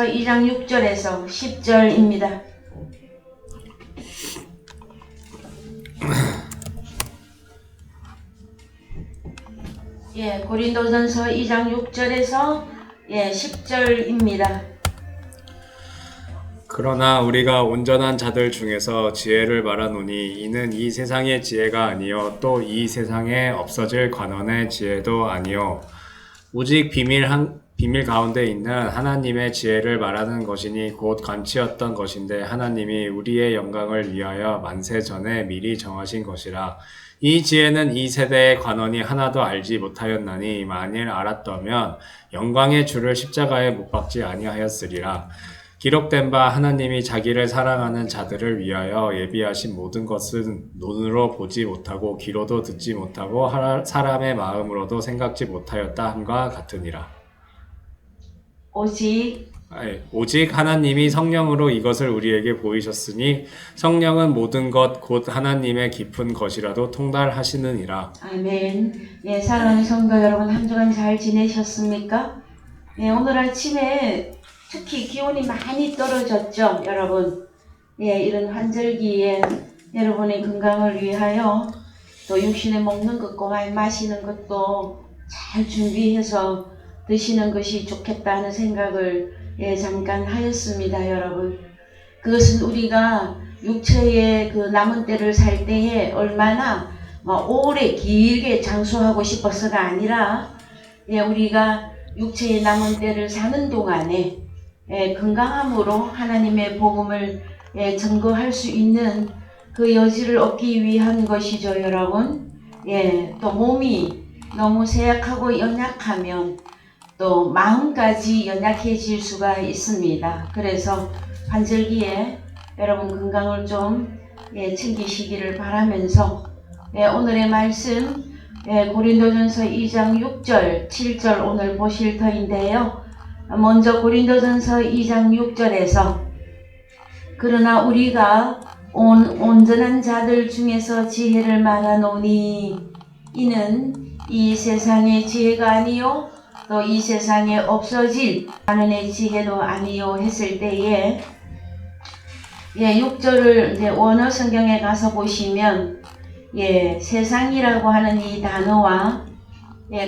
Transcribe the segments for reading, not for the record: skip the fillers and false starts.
2장 6절에서 10절입니다. 고린도전서 2장 6절에서 10절입니다. 그러나 우리가 온전한 자들 중에서 지혜를 말하노니 이는 이 세상의 지혜가 아니요 또 이 세상에 없어질 관원의 지혜도 아니요 오직 비밀 가운데 있는 하나님의 지혜를 말하는 것이니 곧 감추었던 것인데 하나님이 우리의 영광을 위하여 만세 전에 미리 정하신 것이라. 이 지혜는 이 세대의 관원이 하나도 알지 못하였나니 만일 알았더면 영광의 주를 십자가에 못 박지 아니하였으리라. 기록된 바 하나님이 자기를 사랑하는 자들을 위하여 예비하신 모든 것은 눈으로 보지 못하고 귀로도 듣지 못하고 사람의 마음으로도 생각지 못하였다 함과 같으니라. 오직 하나님이 성령으로 이것을 우리에게 보이셨으니 성령은 모든 것 곧 하나님의 깊은 것이라도 통달하시느니라. 아멘. 사랑하는 성도 여러분, 한 주간 잘 지내셨습니까? 오늘 아침에 특히 기온이 많이 떨어졌죠, 여러분. 이런 환절기에 여러분의 건강을 위하여 또 육신에 먹는 것과 많이 마시는 것도 잘 준비해서 드시는 것이 좋겠다는 생각을 잠깐 하였습니다, 여러분. 그것은 우리가 육체의 그 남은 때를 살 때에 얼마나 오래 길게 장수하고 싶어서가 아니라 우리가 육체의 남은 때를 사는 동안에 건강함으로 하나님의 복음을 증거할 수 있는 그 여지를 얻기 위한 것이죠, 여러분. 또 몸이 너무 쇠약하고 연약하면 또 마음까지 연약해질 수가 있습니다. 그래서 환절기에 여러분 건강을 좀 챙기시기를 바라면서 오늘의 말씀 고린도전서 2장 6절, 7절 오늘 보실 터인데요. 먼저 고린도전서 2장 6절에서 그러나 우리가 온전한 자들 중에서 지혜를 말하노니 이는 이 세상의 지혜가 아니요 또 이 세상에 없어질 하나님의 지혜도 아니요 했을 때에 6절을 이제 원어 성경에 가서 보시면 세상이라고 하는 이 단어와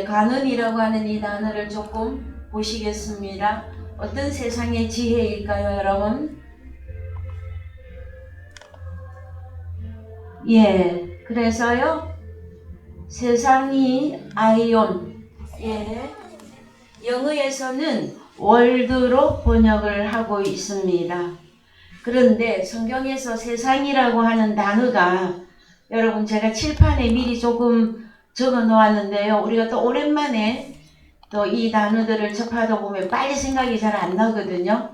관원이라고 하는 이 단어를 조금 보시겠습니다. 어떤 세상의 지혜일까요, 여러분? 그래서요, 세상이 아이온, 영어에서는 월드로 번역을 하고 있습니다. 그런데 성경에서 세상이라고 하는 단어가 여러분 제가 칠판에 미리 조금 적어 놓았는데요. 우리가 또 오랜만에 또 이 단어들을 접하다 보면 빨리 생각이 잘 안 나거든요.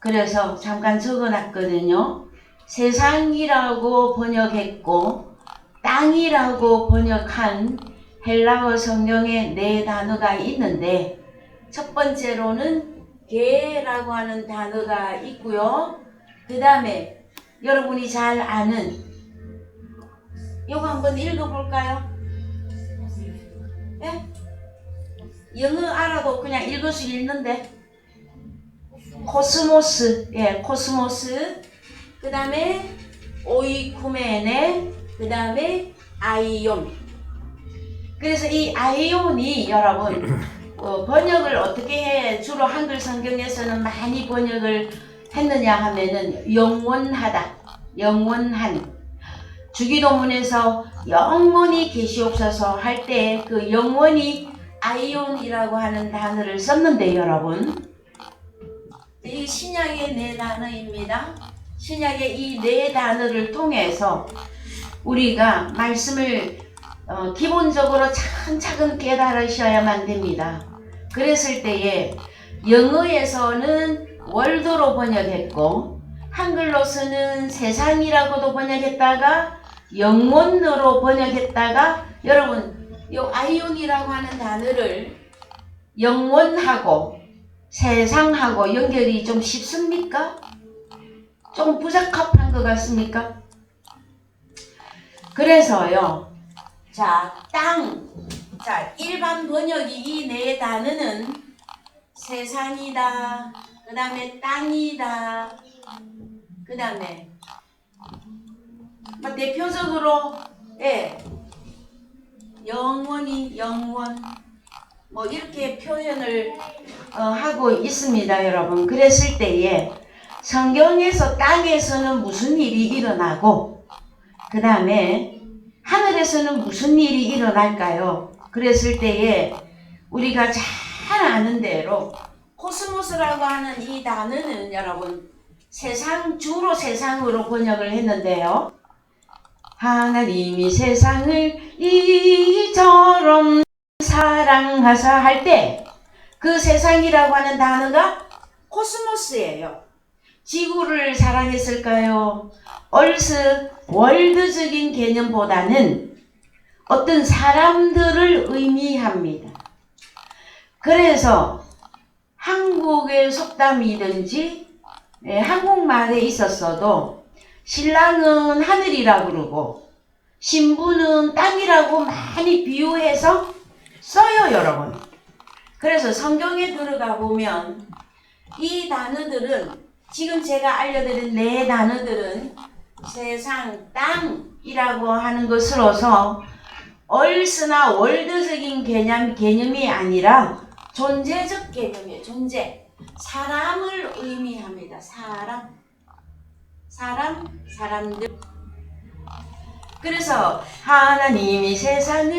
그래서 잠깐 적어 놨거든요. 세상이라고 번역했고 땅이라고 번역한 헬라어 성경에 네 단어가 있는데 첫 번째로는 개라고 하는 단어가 있고요. 그 다음에 여러분이 잘 아는 이거 한번 읽어볼까요? 영어 알아도 그냥 읽을 수 있는데 코스모스, 코스모스. 그 다음에 오이쿠메네, 그 다음에 아이온. 그래서 이 아이온이 여러분 번역을 어떻게 해? 주로 한글 성경에서는 많이 번역을 했느냐 하면은 영원하다, 영원한. 주기도문에서 영원히 계시옵소서 할 때 그 영원히 아이온이라고 하는 단어를 썼는데 여러분, 이 신약의 네 단어입니다. 신약의 이 네 단어를 통해서 우리가 말씀을 기본적으로 차근차근 깨달으셔야만 됩니다. 그랬을 때에 영어에서는 월드로 번역했고 한글로서는 세상이라고도 번역했다가 영원으로 번역했다가 여러분 이 아이온이라고 하는 단어를 영원하고 세상하고 연결이 좀 쉽습니까? 좀 부적합한 것 같습니까? 그래서요, 일반 번역이 이 네 단어는 세상이다, 그 그 다음에 땅이다. 그 다음에 대표적으로 영원이 영원 뭐 이렇게 표현을 하고 있습니다, 여러분. 그랬을 때에 성경에서 땅에서는 무슨 일이 일어나고 그 다음에 하늘에서는 무슨 일이 일어날까요? 그랬을 때에 우리가 잘 아는 대로 코스모스라고 하는 이 단어는 여러분 세상, 주로 세상으로 번역을 했는데요. 하나님이 세상을 이처럼 사랑하사 할 때 그 세상이라고 하는 단어가 코스모스예요. 지구를 사랑했을까요? 얼스 월드적인 개념보다는 어떤 사람들을 의미합니다. 그래서 한국의 속담이든지 한국말에 있었어도 신랑은 하늘이라고 그러고 신부는 땅이라고 많이 비유해서 써요, 여러분. 그래서 성경에 들어가 보면 이 단어들은 지금 제가 알려드린 네 단어들은 세상, 땅이라고 하는 것으로서 얼스나 월드적인 개념이 아니라 존재적 개념이에요. 존재. 사람을 의미합니다. 사람들. 그래서 하나님이 세상을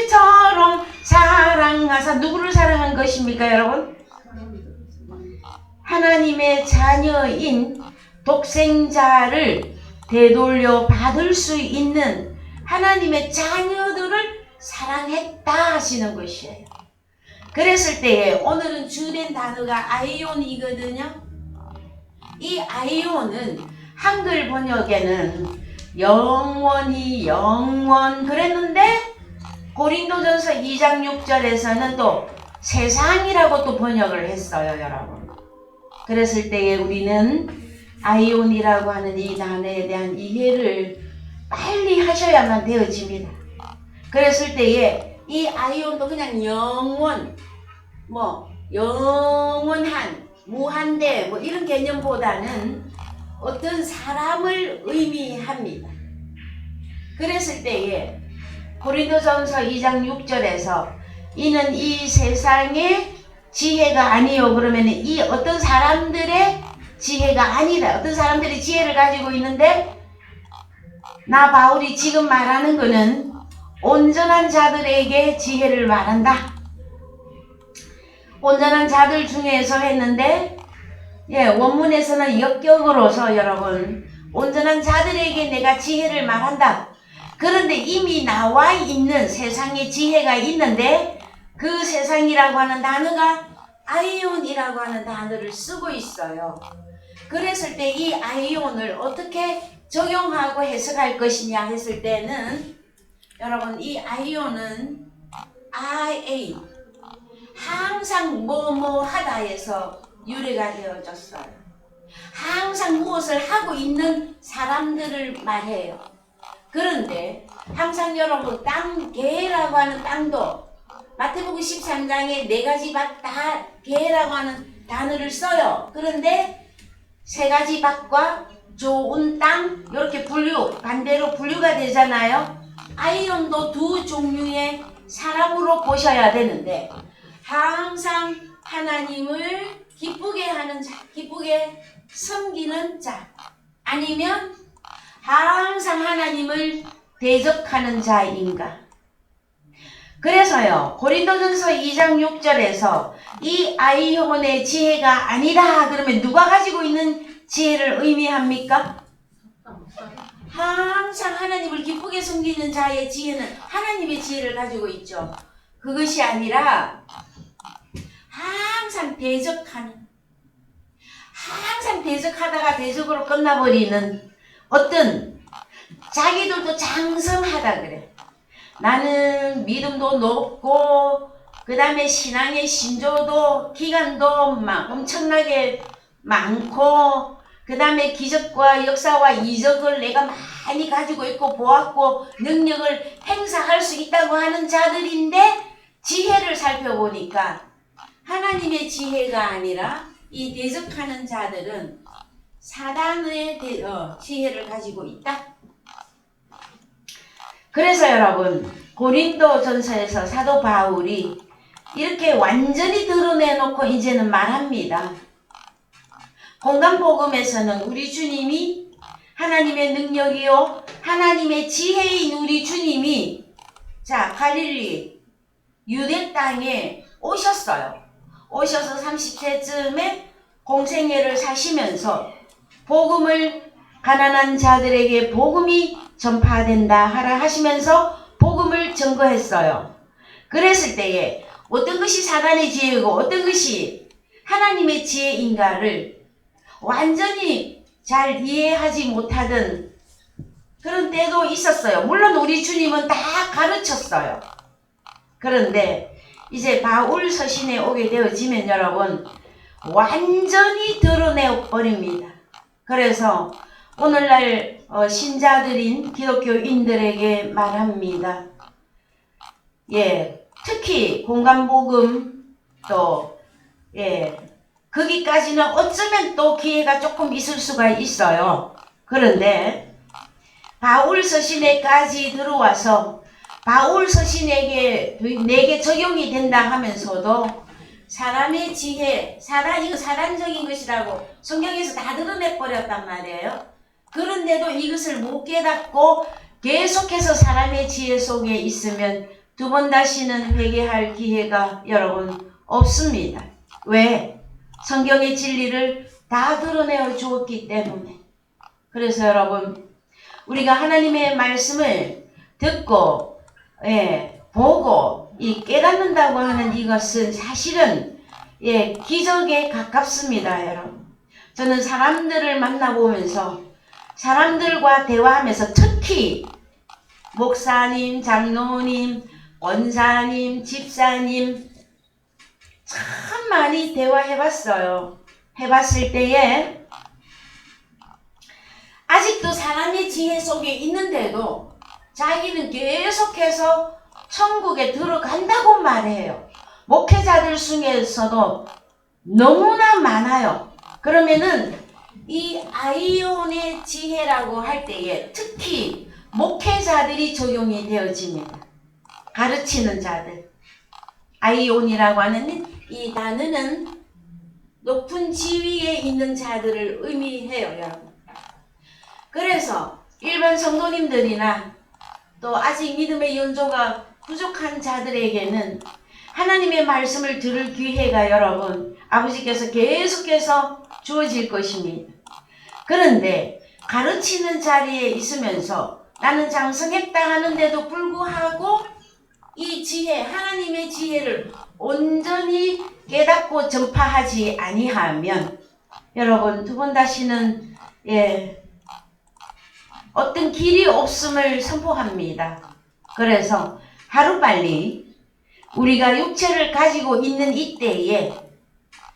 이처럼 사랑하사 누구를 사랑한 것입니까, 여러분? 하나님의 자녀인 독생자를 되돌려 받을 수 있는 하나님의 자녀들을 사랑했다 하시는 것이에요. 그랬을 때에 오늘은 주된 단어가 아이온이거든요. 이 아이온은 한글 번역에는 영원히 영원 그랬는데 고린도전서 2장 6절에서는 또 세상이라고 또 번역을 했어요, 여러분. 그랬을 때에 우리는 아이온이라고 하는 이 단어에 대한 이해를 빨리 하셔야만 되어집니다. 그랬을 때에 이 아이온도 그냥 영원, 영원한, 무한대 이런 개념보다는 어떤 사람을 의미합니다. 그랬을 때에 고린도전서 2장 6절에서 이는 이 세상의 지혜가 아니요. 그러면 이 어떤 사람들의 지혜가 아니다. 어떤 사람들이 지혜를 가지고 있는데 나 바울이 지금 말하는 거는 온전한 자들에게 지혜를 말한다. 온전한 자들 중에서 했는데 원문에서는 역격으로서 여러분 온전한 자들에게 내가 지혜를 말한다. 그런데 이미 나와 있는 세상에 지혜가 있는데 그 세상이라고 하는 단어가 아이온이라고 하는 단어를 쓰고 있어요. 그랬을 때 이 아이온을 어떻게 적용하고 해석할 것이냐 했을 때는 여러분 이 아이온은 IA 항상 뭐뭐 하다에서 유래가 되어졌어요. 항상 무엇을 하고 있는 사람들을 말해요. 그런데 항상 여러분 개라고 하는 땅도 마태복음 13장에 4가지 밭 다 개라고 하는 단어를 써요. 그런데 3가지 밭과 좋은 땅 이렇게 반대로 분류가 되잖아요. 아이온도 2 종류의 사람으로 보셔야 되는데 항상 하나님을 기쁘게 하는 자, 기쁘게 섬기는 자, 아니면 항상 하나님을 대적하는 자인가. 그래서요 고린도전서 2장 6절에서 이 아이온의 지혜가 아니다 그러면 누가 가지고 있는 지혜를 의미합니까? 항상 하나님을 기쁘게 섬기는 자의 지혜는 하나님의 지혜를 가지고 있죠. 그것이 아니라 항상 대적하다가 대적으로 끝나버리는 어떤 자기들도 장성하다 그래. 나는 믿음도 높고 그 다음에 신앙의 신조도 기간도 막 엄청나게 많고 그 다음에 기적과 역사와 이적을 내가 많이 가지고 있고 보았고 능력을 행사할 수 있다고 하는 자들인데 지혜를 살펴보니까 하나님의 지혜가 아니라 이 대적하는 자들은 사단의 지혜를 가지고 있다. 그래서 여러분 고린도전서에서 사도 바울이 이렇게 완전히 드러내놓고 이제는 말합니다. 공간복음에서는 우리 주님이 하나님의 능력이요 하나님의 지혜인 우리 주님이 자 갈릴리 유대 땅에 오셨어요. 오셔서 30세쯤에 공생애를 사시면서 복음을 가난한 자들에게 복음이 전파된다 하라 하시면서 복음을 증거했어요. 그랬을 때에 어떤 것이 사단의 지혜이고 어떤 것이 하나님의 지혜인가를 완전히 잘 이해하지 못하던 그런 때도 있었어요. 물론 우리 주님은 다 가르쳤어요. 그런데 이제 바울 서신에 오게 되어지면 여러분 완전히 드러내버립니다. 그래서 오늘날 신자들인 기독교인들에게 말합니다. 예, 특히 공간복음 또 거기까지는 어쩌면 또 기회가 조금 있을 수가 있어요. 그런데 바울 서신에까지 들어와서 바울 서신에게 내게 적용이 된다 하면서도 사람의 지혜, 이거 사단적인 것이라고 성경에서 다 드러내버렸단 말이에요. 그런데도 이것을 못 깨닫고 계속해서 사람의 지혜 속에 있으면 두 번 다시는 회개할 기회가 여러분 없습니다. 왜? 성경의 진리를 다 드러내어 주었기 때문에. 그래서 여러분 우리가 하나님의 말씀을 듣고 보고 이 깨닫는다고 하는 이것은 사실은 기적에 가깝습니다. 여러분 저는 사람들을 만나보면서 사람들과 대화하면서 특히 목사님, 장로님, 원사님, 집사님 참 많이 대화해봤어요. 해봤을 때에 아직도 사람의 지혜 속에 있는데도 자기는 계속해서 천국에 들어간다고 말해요. 목회자들 중에서도 너무나 많아요. 그러면은 이 아이온의 지혜라고 할 때에 특히 목회자들이 적용이 되어집니다. 가르치는 자들. 아이온이라고 하는 이 단어는 높은 지위에 있는 자들을 의미해요, 여러분. 그래서 일반 성도님들이나 또 아직 믿음의 연조가 부족한 자들에게는 하나님의 말씀을 들을 기회가 여러분 아버지께서 계속해서 주어질 것입니다. 그런데 가르치는 자리에 있으면서 나는 장성했다 하는데도 불구하고 이 지혜, 하나님의 지혜를 온전히 깨닫고 전파하지 아니하면 여러분 두 번 다시는 어떤 길이 없음을 선포합니다. 그래서 하루빨리 우리가 육체를 가지고 있는 이때에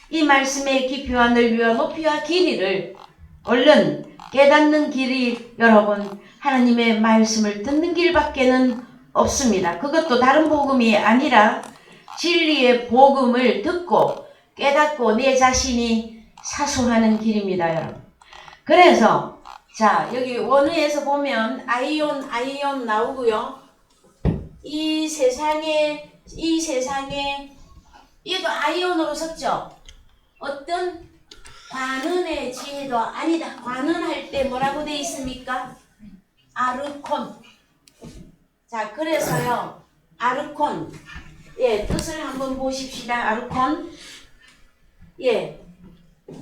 이 말씀의 깊이와 넓이와 높이와 길이를 얼른 깨닫는 길이 여러분 하나님의 말씀을 듣는 길밖에는 없습니다. 그것도 다른 복음이 아니라 진리의 복음을 듣고 깨닫고 내 자신이 사수하는 길입니다. 여러분. 그래서 자 여기 원어에서 보면 아이온 나오고요. 이 세상에 얘도 아이온으로 썼죠. 어떤 관원의 지혜도 아니다. 관원할 때 뭐라고 되어 있습니까? 아르콘. 자 그래서요 아르콘 뜻을 한번 보십시다. 아르콘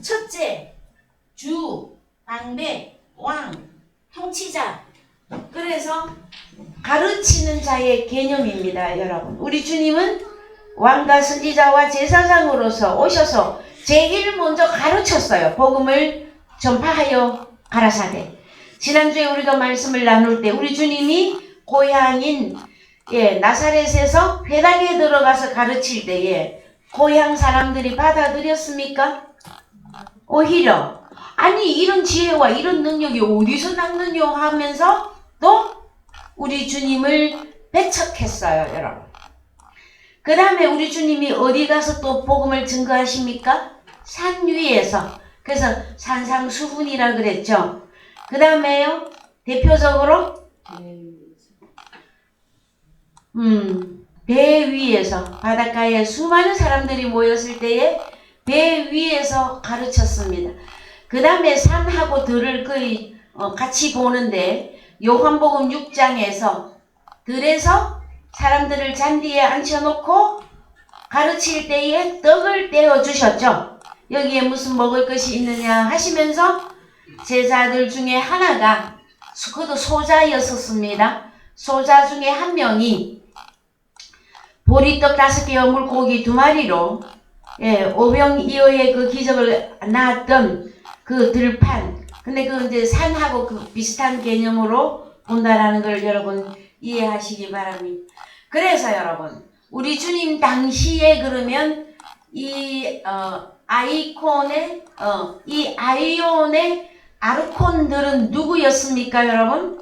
첫째 주 방배 왕 통치자. 그래서 가르치는 자의 개념입니다. 여러분 우리 주님은 왕과 선지자와 제사장으로서 오셔서 제일 먼저 가르쳤어요. 복음을 전파하여 가라사대. 지난주에 우리가 말씀을 나눌 때 우리 주님이 고향인 나사렛에서 회당에 들어가서 가르칠 때에 고향 사람들이 받아들였습니까? 오히려 아니 이런 지혜와 이런 능력이 어디서 났느냐 하면서 또 우리 주님을 배척했어요. 여러분 그 다음에 우리 주님이 어디 가서 또 복음을 증거하십니까? 산 위에서. 그래서 산상수훈이라 그랬죠. 그 다음에요. 대표적으로 배 위에서 바닷가에 수많은 사람들이 모였을 때에 배 위에서 가르쳤습니다. 그 다음에 산하고 들을 거의 같이 보는데 요한복음 6장에서 들에서 사람들을 잔디에 앉혀놓고 가르칠 때에 떡을 떼어 주셨죠. 여기에 무슨 먹을 것이 있느냐 하시면서 제자들 중에 하나가 그도 소자였었습니다. 소자 중에 한 명이 보리떡 5개와 물고기 2마리로 오병이어의 그 기적을 낳았던 그 들판. 근데 그 이제 산하고 그 비슷한 개념으로 본다라는 걸 여러분 이해하시기 바랍니다. 그래서 여러분 우리 주님 당시에 그러면 이 아이콘의 이 아이온의 아르콘들은 누구였습니까, 여러분?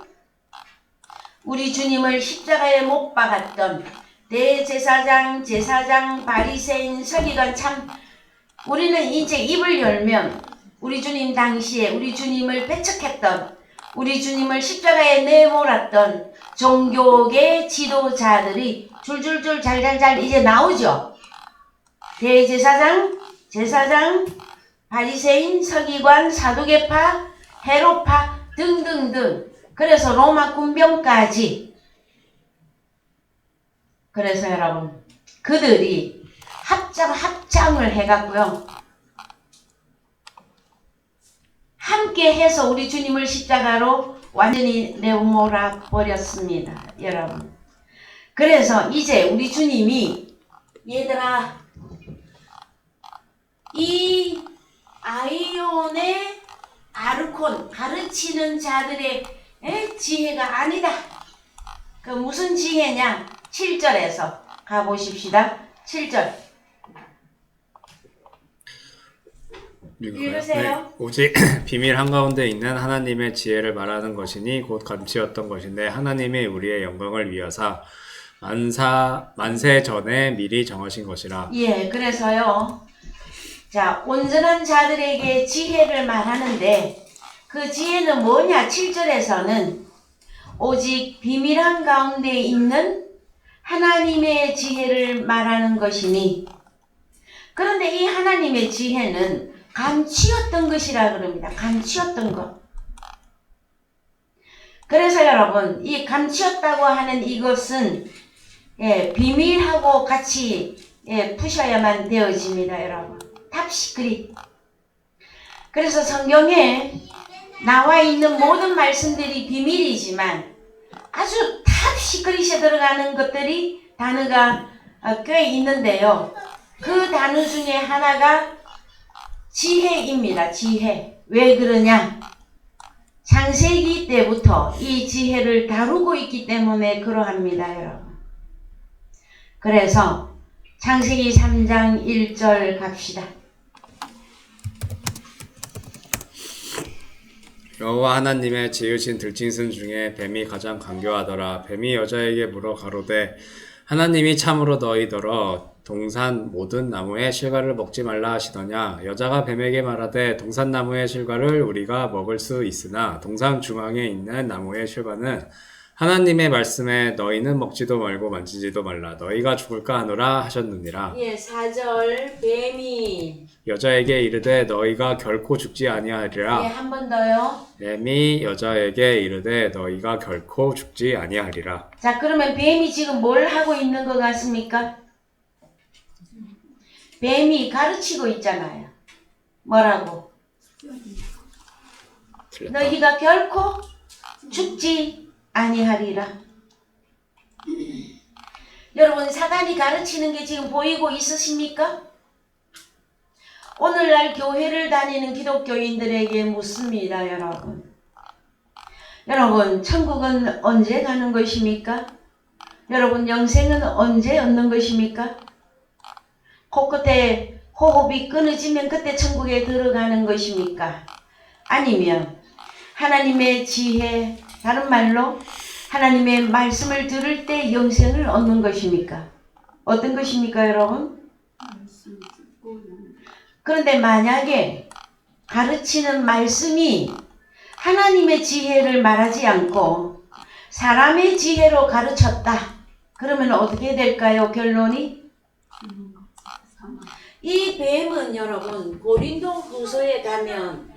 우리 주님을 십자가에 못 박았던 대제사장, 제사장, 바리새인, 서기관. 참 우리는 이제 입을 열면 우리 주님 당시에 우리 주님을 배척했던, 우리 주님을 십자가에 내몰았던 종교계 지도자들이 줄줄줄 잘잘잘 이제 나오죠. 대제사장, 제사장, 바리새인, 서기관, 사두개파, 헤롯파 등등등. 그래서 로마 군병까지. 그래서 여러분 그들이 합장을 해갖고요. 함께 해서 우리 주님을 십자가로 완전히 내몰아 버렸습니다. 여러분. 그래서 이제 우리 주님이 얘들아 이 아이온의 아르콘 가르치는 자들의 지혜가 아니다. 그 무슨 지혜냐? 7절에서 가보십시다. 7절 읽으세요. 네, 오직 비밀 한가운데 있는 하나님의 지혜를 말하는 것이니 곧 감치었던 것인데 하나님이 우리의 영광을 위하사 만세 전에 미리 정하신 것이라. 예, 그래서요. 자, 온전한 자들에게 지혜를 말하는데 그 지혜는 뭐냐? 7절에서는 오직 비밀한 가운데 있는 하나님의 지혜를 말하는 것이니. 그런데 이 하나님의 지혜는 감추었던 것이라 그럽니다. 감추었던 것. 그래서 여러분 이 감추었다고 하는 이것은 비밀하고 같이 푸셔야만 되어집니다. 여러분. 탑시크릿. 그래서 성경에 나와 있는 모든 말씀들이 비밀이지만 아주 탑시크릿에 들어가는 것들이 단어가 꽤 있는데요. 그 단어 중에 하나가 지혜입니다. 지혜. 왜 그러냐? 창세기 때부터 이 지혜를 다루고 있기 때문에 그러합니다. 여러분. 그래서 창세기 3장 1절 갑시다. 여호와 하나님의 지으신 들짐승 중에 뱀이 가장 간교하더라. 뱀이 여자에게 물어 가로되 하나님이 참으로 너희더러 동산 모든 나무의 실과를 먹지 말라 하시더냐. 여자가 뱀에게 말하되 동산나무의 실과를 우리가 먹을 수 있으나 동산 중앙에 있는 나무의 실과는 하나님의 말씀에 너희는 먹지도 말고 만지지도 말라. 너희가 죽을까 하노라 하셨느니라. 예, 4절 뱀이 여자에게 이르되 너희가 결코 죽지 아니하리라. 예, 한 번 더요. 뱀이 여자에게 이르되 너희가 결코 죽지 아니하리라. 자, 그러면 뱀이 지금 뭘 하고 있는 것 같습니까? 뱀이 가르치고 있잖아요. 뭐라고? 틀렸다. 너희가 결코 죽지 아니하리라. 여러분, 사단이 가르치는 게 지금 보이고 있으십니까? 오늘날 교회를 다니는 기독교인들에게 묻습니다, 여러분. 여러분, 천국은 언제 가는 것입니까? 여러분, 영생은 언제 얻는 것입니까? 코끝에 호흡이 끊어지면 그때 천국에 들어가는 것입니까? 아니면 하나님의 지혜, 다른 말로 하나님의 말씀을 들을 때 영생을 얻는 것입니까? 어떤 것입니까, 여러분? 그런데 만약에 가르치는 말씀이 하나님의 지혜를 말하지 않고 사람의 지혜로 가르쳤다. 그러면 어떻게 될까요? 결론이? 이 뱀은 여러분 고린도 후서에 가면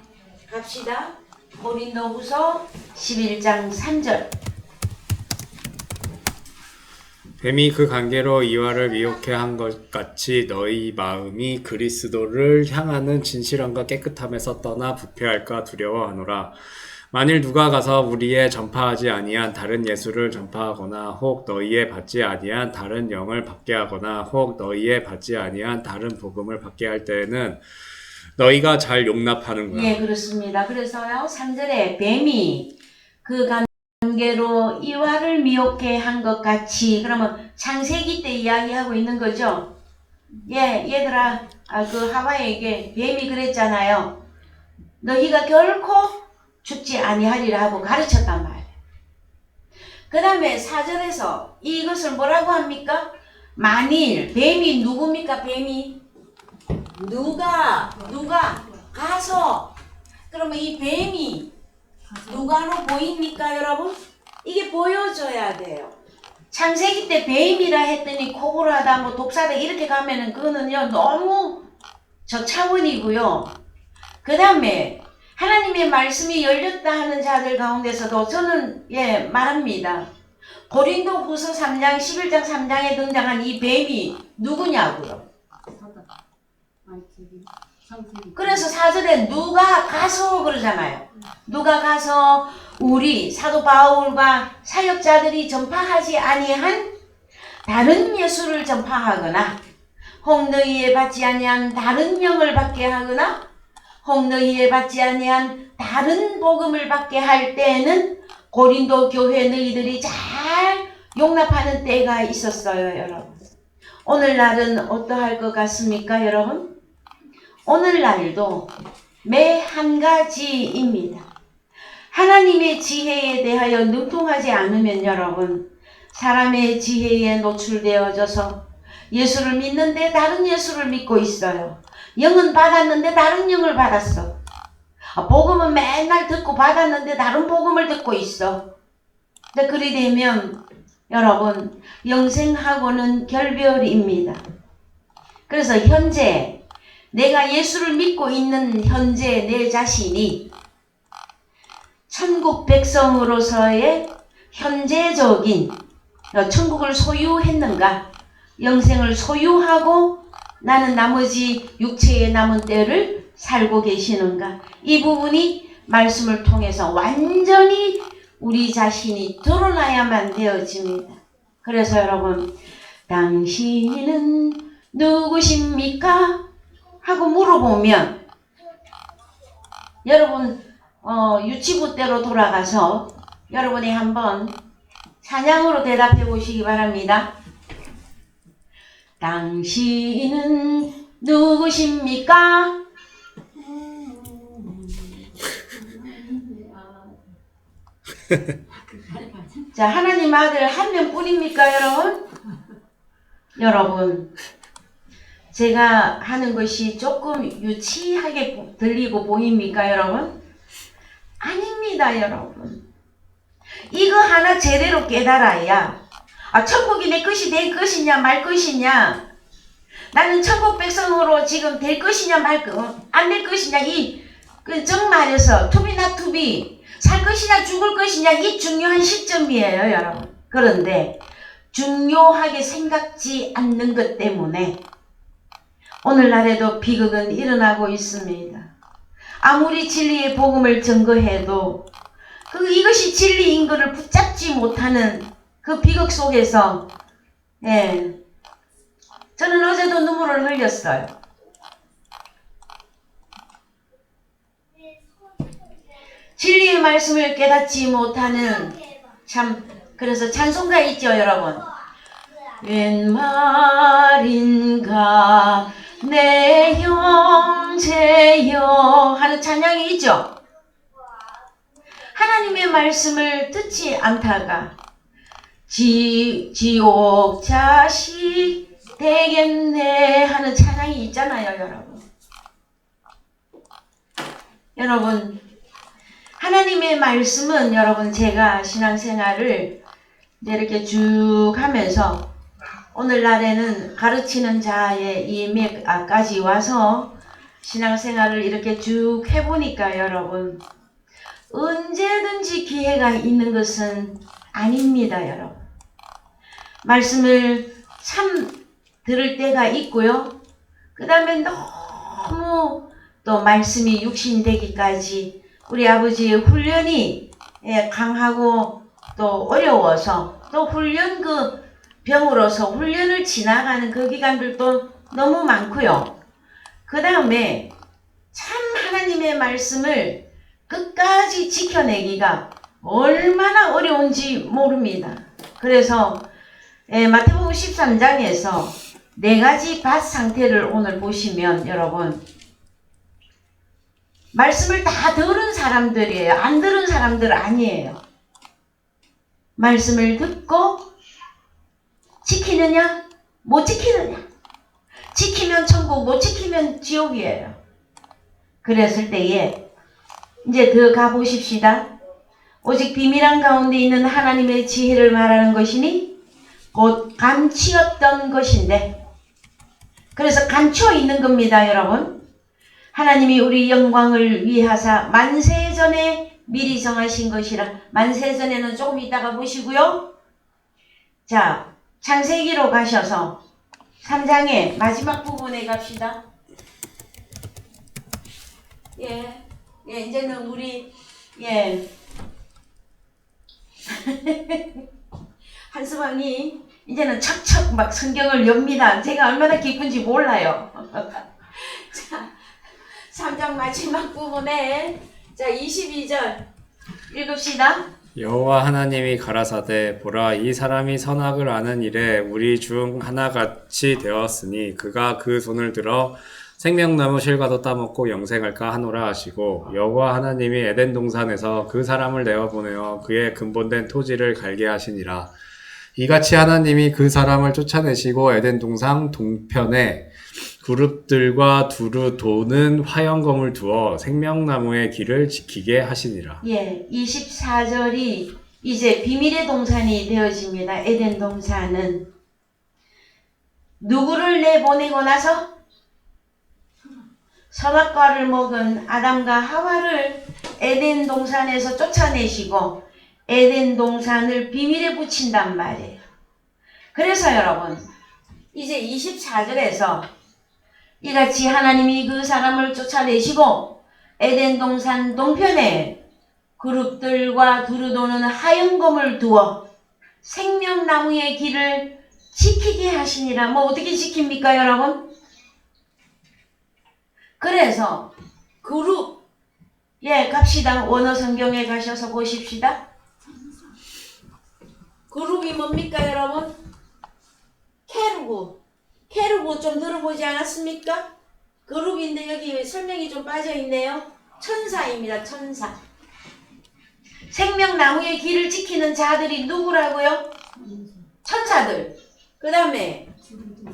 갑시다. 고린도 후서 11장 3절. 뱀이 그 관계로 이와를 미혹해 한 것 같이 너희 마음이 그리스도를 향하는 진실함과 깨끗함에서 떠나 부패할까 두려워하노라. 만일 누가 가서 우리의 전파하지 아니한 다른 예수를 전파하거나 혹 너희의 받지 아니한 다른 영을 받게 하거나 혹 너희의 받지 아니한 다른 복음을 받게 할 때에는 너희가 잘 용납하는구나. 예, 그렇습니다. 그래서요 3절에 뱀이 그 관계로 이와를 미혹해 한 것 같이, 그러면 창세기 때 이야기하고 있는 거죠. 예, 얘들아, 그 하와에게 뱀이 그랬잖아요. 너희가 결코 죽지 아니하리라 하고 가르쳤단 말이에요. 그 다음에 4절에서 이것을 뭐라고 합니까? 만일 뱀이 누굽니까? 뱀이 누가 가서, 그러면 이 뱀이 누가로 보입니까 여러분? 이게 보여줘야 돼요. 창세기 때 뱀이라 했더니 코브라다 뭐 독사다 이렇게 가면은 그거는요 너무 저 차원이고요. 그 다음에 하나님의 말씀이 열렸다 하는 자들 가운데서도 저는 말합니다. 고린도 후서 3장 11장 3장에 등장한 이 뱀이 누구냐고요. 그래서 4절에 누가 가서 그러잖아요. 누가 가서 우리 사도 바울과 사역자들이 전파하지 아니한 다른 예수를 전파하거나 혹 너희에 받지 아니한 다른 영을 받게 하거나 혹 너희에 받지 아니한 다른 복음을 받게 할 때에는 고린도 교회 너희들이 잘 용납하는 때가 있었어요, 여러분. 오늘날은 어떠할 것 같습니까, 여러분? 오늘날도 매 한 가지입니다. 하나님의 지혜에 대하여 능통하지 않으면 여러분, 사람의 지혜에 노출되어져서 예수를 믿는데 다른 예수를 믿고 있어요. 영은 받았는데 다른 영을 받았어. 복음은 맨날 듣고 받았는데 다른 복음을 듣고 있어. 근데 그리 되면 여러분, 영생하고는 결별입니다. 그래서 현재 내가 예수를 믿고 있는 현재 내 자신이 천국 백성으로서의 현재적인 천국을 소유했는가, 영생을 소유하고 나는 나머지 육체의 남은 때를 살고 계시는가, 이 부분이 말씀을 통해서 완전히 우리 자신이 드러나야만 되어집니다. 그래서 여러분, 당신은 누구십니까? 하고 물어보면 여러분 유치부 때로 돌아가서 여러분이 한번 찬양으로 대답해 보시기 바랍니다. 당신은 누구십니까? 자, 하나님 아들 한 명뿐입니까, 여러분? 여러분, 제가 하는 것이 조금 유치하게 들리고 보입니까, 여러분? 아닙니다, 여러분. 이거 하나 제대로 깨달아야 천국이 내 것이 될 것이냐 말 것이냐, 나는 천국 백성으로 지금 될 것이냐 안 될 것이냐, 정말에서 to be not to be, 살 것이냐 죽을 것이냐, 이 중요한 시점이에요, 여러분. 그런데 중요하게 생각지 않는 것 때문에 오늘날에도 비극은 일어나고 있습니다. 아무리 진리의 복음을 증거해도 이것이 진리인 것을 붙잡지 못하는 그 비극 속에서 저는 어제도 눈물을 흘렸어요. 진리의 말씀을 깨닫지 못하는, 그래서 찬송가 있죠, 여러분. 웬 말인가 내 형제여 하는 찬양이 있죠. 하나님의 말씀을 듣지 않다가 지옥 자식 되겠네 하는 찬양이 있잖아요, 여러분. 여러분, 하나님의 말씀은 여러분 제가 신앙생활을 이제 이렇게 쭉 하면서 오늘날에는 가르치는 자의 이메까지 와서 신앙생활을 이렇게 쭉 해보니까 여러분 언제든지 기회가 있는 것은 아닙니다. 여러분 말씀을 참 들을 때가 있고요. 그 다음에 너무 또 말씀이 육신되기까지 우리 아버지의 훈련이 강하고 또 어려워서 또 훈련 그 병으로서 훈련을 지나가는 그 기간들도 너무 많고요. 그 다음에 참 하나님의 말씀을 끝까지 지켜내기가 얼마나 어려운지 모릅니다. 그래서 마태복음 13장에서 4가지 밭 상태를 오늘 보시면 여러분 말씀을 다 들은 사람들이에요. 안 들은 사람들 아니에요. 말씀을 듣고 지키느냐 못 지키느냐, 지키면 천국 못 지키면 지옥이에요. 그랬을 때에 이제 더 가보십시다. 오직 비밀한 가운데 있는 하나님의 지혜를 말하는 것이니 곧 감추었던 것인데, 그래서 감추어 있는 겁니다. 여러분 하나님이 우리 영광을 위하사 만세전에 미리 정하신 것이라. 만세전에는 조금 이따가 보시고요. 자, 창세기로 가셔서 3장의 마지막 부분에 갑시다. 이제는 우리 한수방이 이제는 척척 막 성경을 엽니다. 제가 얼마나 기쁜지 몰라요. 자, 3장 마지막 부분에 자 22절 읽읍시다. 여호와 하나님이 가라사대 보라 이 사람이 선악을 아는 일에 우리 중 하나같이 되었으니 그가 그 손을 들어 생명나무 실과도 따먹고 영생할까 하노라 하시고 여호와 하나님이 에덴 동산에서 그 사람을 내어 보내어 그의 근본된 토지를 갈게 하시니라. 이같이 하나님이 그 사람을 쫓아내시고 에덴 동산 동편에 그룹들과 두루 도는 화영검을 두어 생명나무의 길을 지키게 하시니라. 24절이 이제 비밀의 동산이 되어집니다. 에덴 동산은 누구를 내보내고 나서 선악과를 먹은 아담과 하와를 에덴 동산에서 쫓아내시고 에덴 동산을 비밀에 붙인단 말이에요. 그래서 여러분 이제 24절에서 이같이 하나님이 그 사람을 쫓아내시고 에덴 동산 동편에 그룹들과 두루 도는 하영검을 두어 생명나무의 길을 지키게 하시니라. 뭐 어떻게 지킵니까 여러분? 그래서 그룹 갑시다. 원어 성경에 가셔서 보십시다. 그룹이 뭡니까 여러분? 케루브 좀 들어보지 않았습니까? 그룹인데 여기 설명이 좀 빠져있네요. 천사입니다. 천사. 생명나무의 길을 지키는 자들이 누구라고요? 천사들. 그 다음에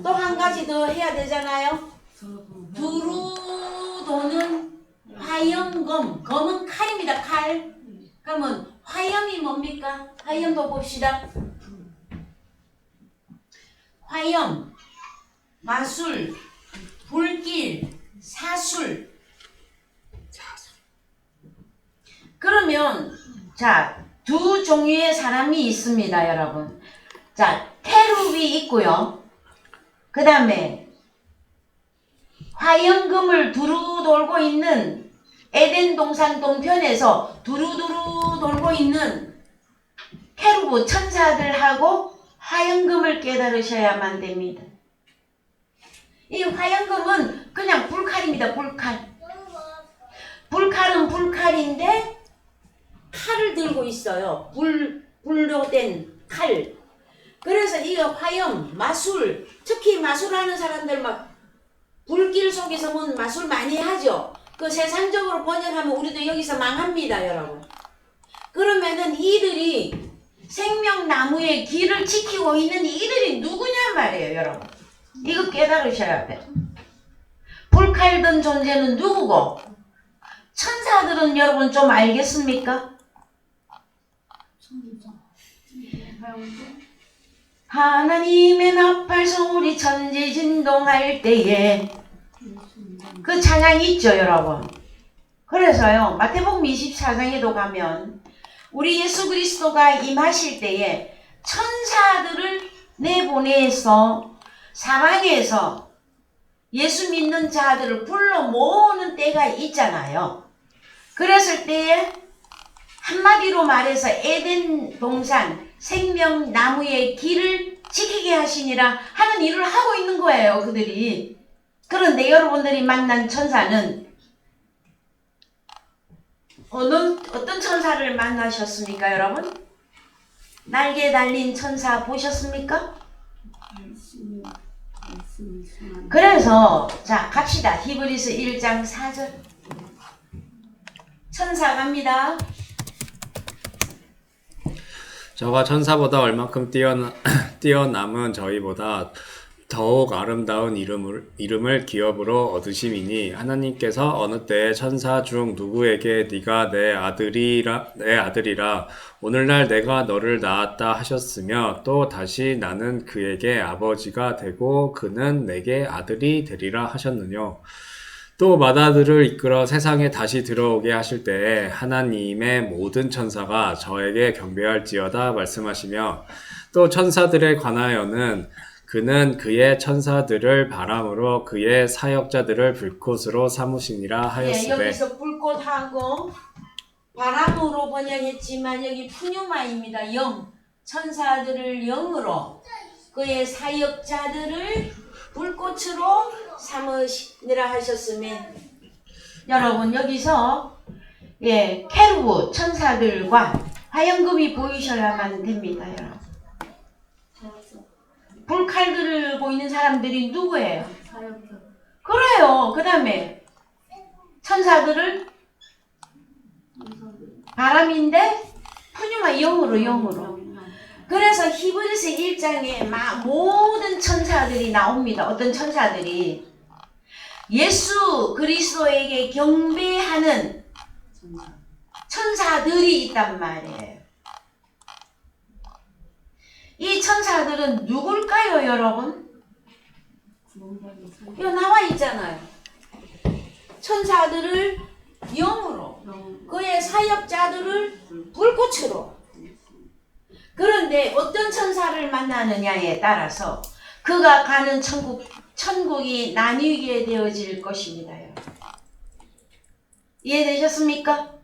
또 한 가지 더 해야 되잖아요. 두루 도는 화영검. 검은 칼입니다. 칼. 그러면 화염이 뭡니까? 화염도 봅시다. 화염, 마술, 불길, 사술. 그러면 자, 두 종류의 사람이 있습니다, 여러분. 자, 케룹이 있고요. 그 다음에 화영금을 두루 돌고 있는 에덴 동산 동편에서 두루두루 돌고 있는 케루브 천사들하고 화영금을 깨달으셔야만 됩니다. 이 화영금은 그냥 불칼입니다. 불칼. 불칼은 불칼인데 칼을 들고 있어요. 불로 된 칼. 그래서 이 화영, 마술, 특히 마술하는 사람들 막 불길 속에서 뭐 마술 많이 하죠. 그 세상적으로 번역하면 우리도 여기서 망합니다, 여러분. 그러면은 이들이 생명나무의 길을 지키고 있는 이들이 누구냐 말이에요, 여러분. 이거 깨달으셔야 돼요. 불칼 든 존재는 누구고? 천사들 천사들은 여러분 좀 알겠습니까? 하나님의 나팔 소리 천지진동할 때에 그 찬양이 있죠 여러분. 그래서요 마태복음 24장에도 가면 우리 예수 그리스도가 임하실 때에 천사들을 내보내서 사방에서 예수 믿는 자들을 불러 모으는 때가 있잖아요. 그랬을 때에 한마디로 말해서 에덴 동산 생명나무의 길을 지키게 하시니라 하는 일을 하고 있는 거예요 그들이. 그런데 여러분들이 만난 천사는 어떤 천사를 만나셨습니까 여러분? 날개 달린 천사 보셨습니까? 그래서 자 갑시다. 히브리서 1장 4절 천사 갑니다. 저가 천사보다 얼만큼 뛰어남은 저희보다 더욱 아름다운 이름을 기업으로 얻으심이니 하나님께서 어느 때에 천사 중 누구에게 네가 내 아들이라 오늘날 내가 너를 낳았다 하셨으며 또 다시 나는 그에게 아버지가 되고 그는 내게 아들이 되리라 하셨느뇨. 또 맏아들을 이끌어 세상에 다시 들어오게 하실 때에 하나님의 모든 천사가 저에게 경배할지어다 말씀하시며 또 천사들에 관하여는 그는 그의 천사들을 바람으로 그의 사역자들을 불꽃으로 삼으시니라 하였으되. 여기서 불꽃하고 바람으로 번역했지만 여기 푸뉴마입니다. 영, 천사들을 영으로 그의 사역자들을 불꽃으로 삼으시니라 하셨으면 여러분 여기서 케루브 천사들과 화영금이 보이셔야만 됩니다. 여러분. 불칼들을 보이는 사람들이 누구예요? 그래요. 그 다음에 천사들을 바람인데 푸뉴마 영으로. 그래서 히브리서 1장에 모든 천사들이 나옵니다. 어떤 천사들이 예수 그리스도에게 경배하는 천사들이 있단 말이에요. 이 천사들은 누굴까요, 여러분? 이거 나와 있잖아요. 천사들을 영으로, 그의 사역자들을 불꽃으로. 그런데 어떤 천사를 만나느냐에 따라서 그가 가는 천국이 나뉘게 되어질 것입니다. 이해되셨습니까?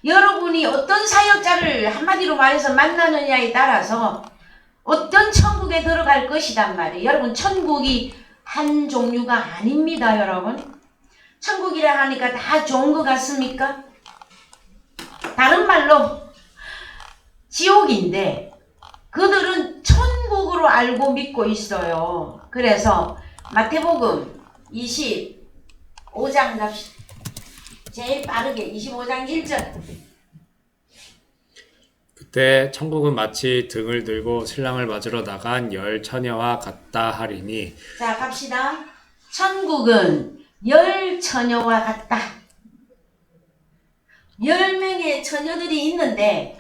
여러분이 어떤 사역자를 한마디로 말해서 만나느냐에 따라서 어떤 천국에 들어갈 것이란 말이에요. 여러분 천국이 한 종류가 아닙니다. 여러분 천국이라 하니까 다 좋은 것 같습니까? 다른 말로 지옥인데 그들은 천국으로 알고 믿고 있어요. 그래서 마태복음 25장 갑시다. 제일 빠르게 25장 1절. 그때 천국은 마치 등을 들고 신랑을 맞으러 나간 10 처녀와 같다 하리니. 자 갑시다. 천국은 10 처녀와 같다. 10명의 처녀들이 있는데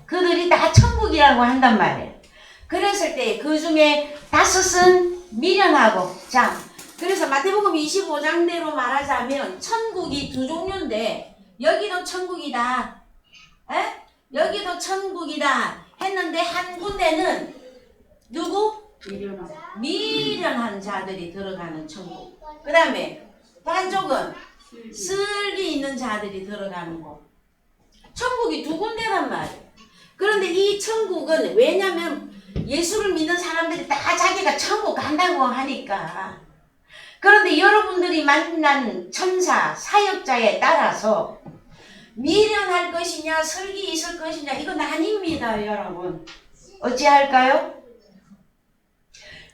그들이 다 천국이라고 한단 말이에요. 그랬을 때 그 중에 5은 미련하고. 자 그래서 마태복음 25장대로 말하자면 천국이 두 종류인데 여기도 천국이다. 여기도 천국이다 했는데 한 군데는 누구? 미련한 자들이 들어가는 천국. 그 다음에 또 한쪽은 슬기 있는 자들이 들어가는 곳. 천국이 두 군데란 말이에요. 그런데 이 천국은 왜냐면 예수를 믿는 사람들이 다 자기가 천국 간다고 하니까. 그런데 여러분들이 만난 천사, 사역자에 따라서 미련할 것이냐 설기 있을 것이냐 이건 아닙니다. 여러분 어찌할까요?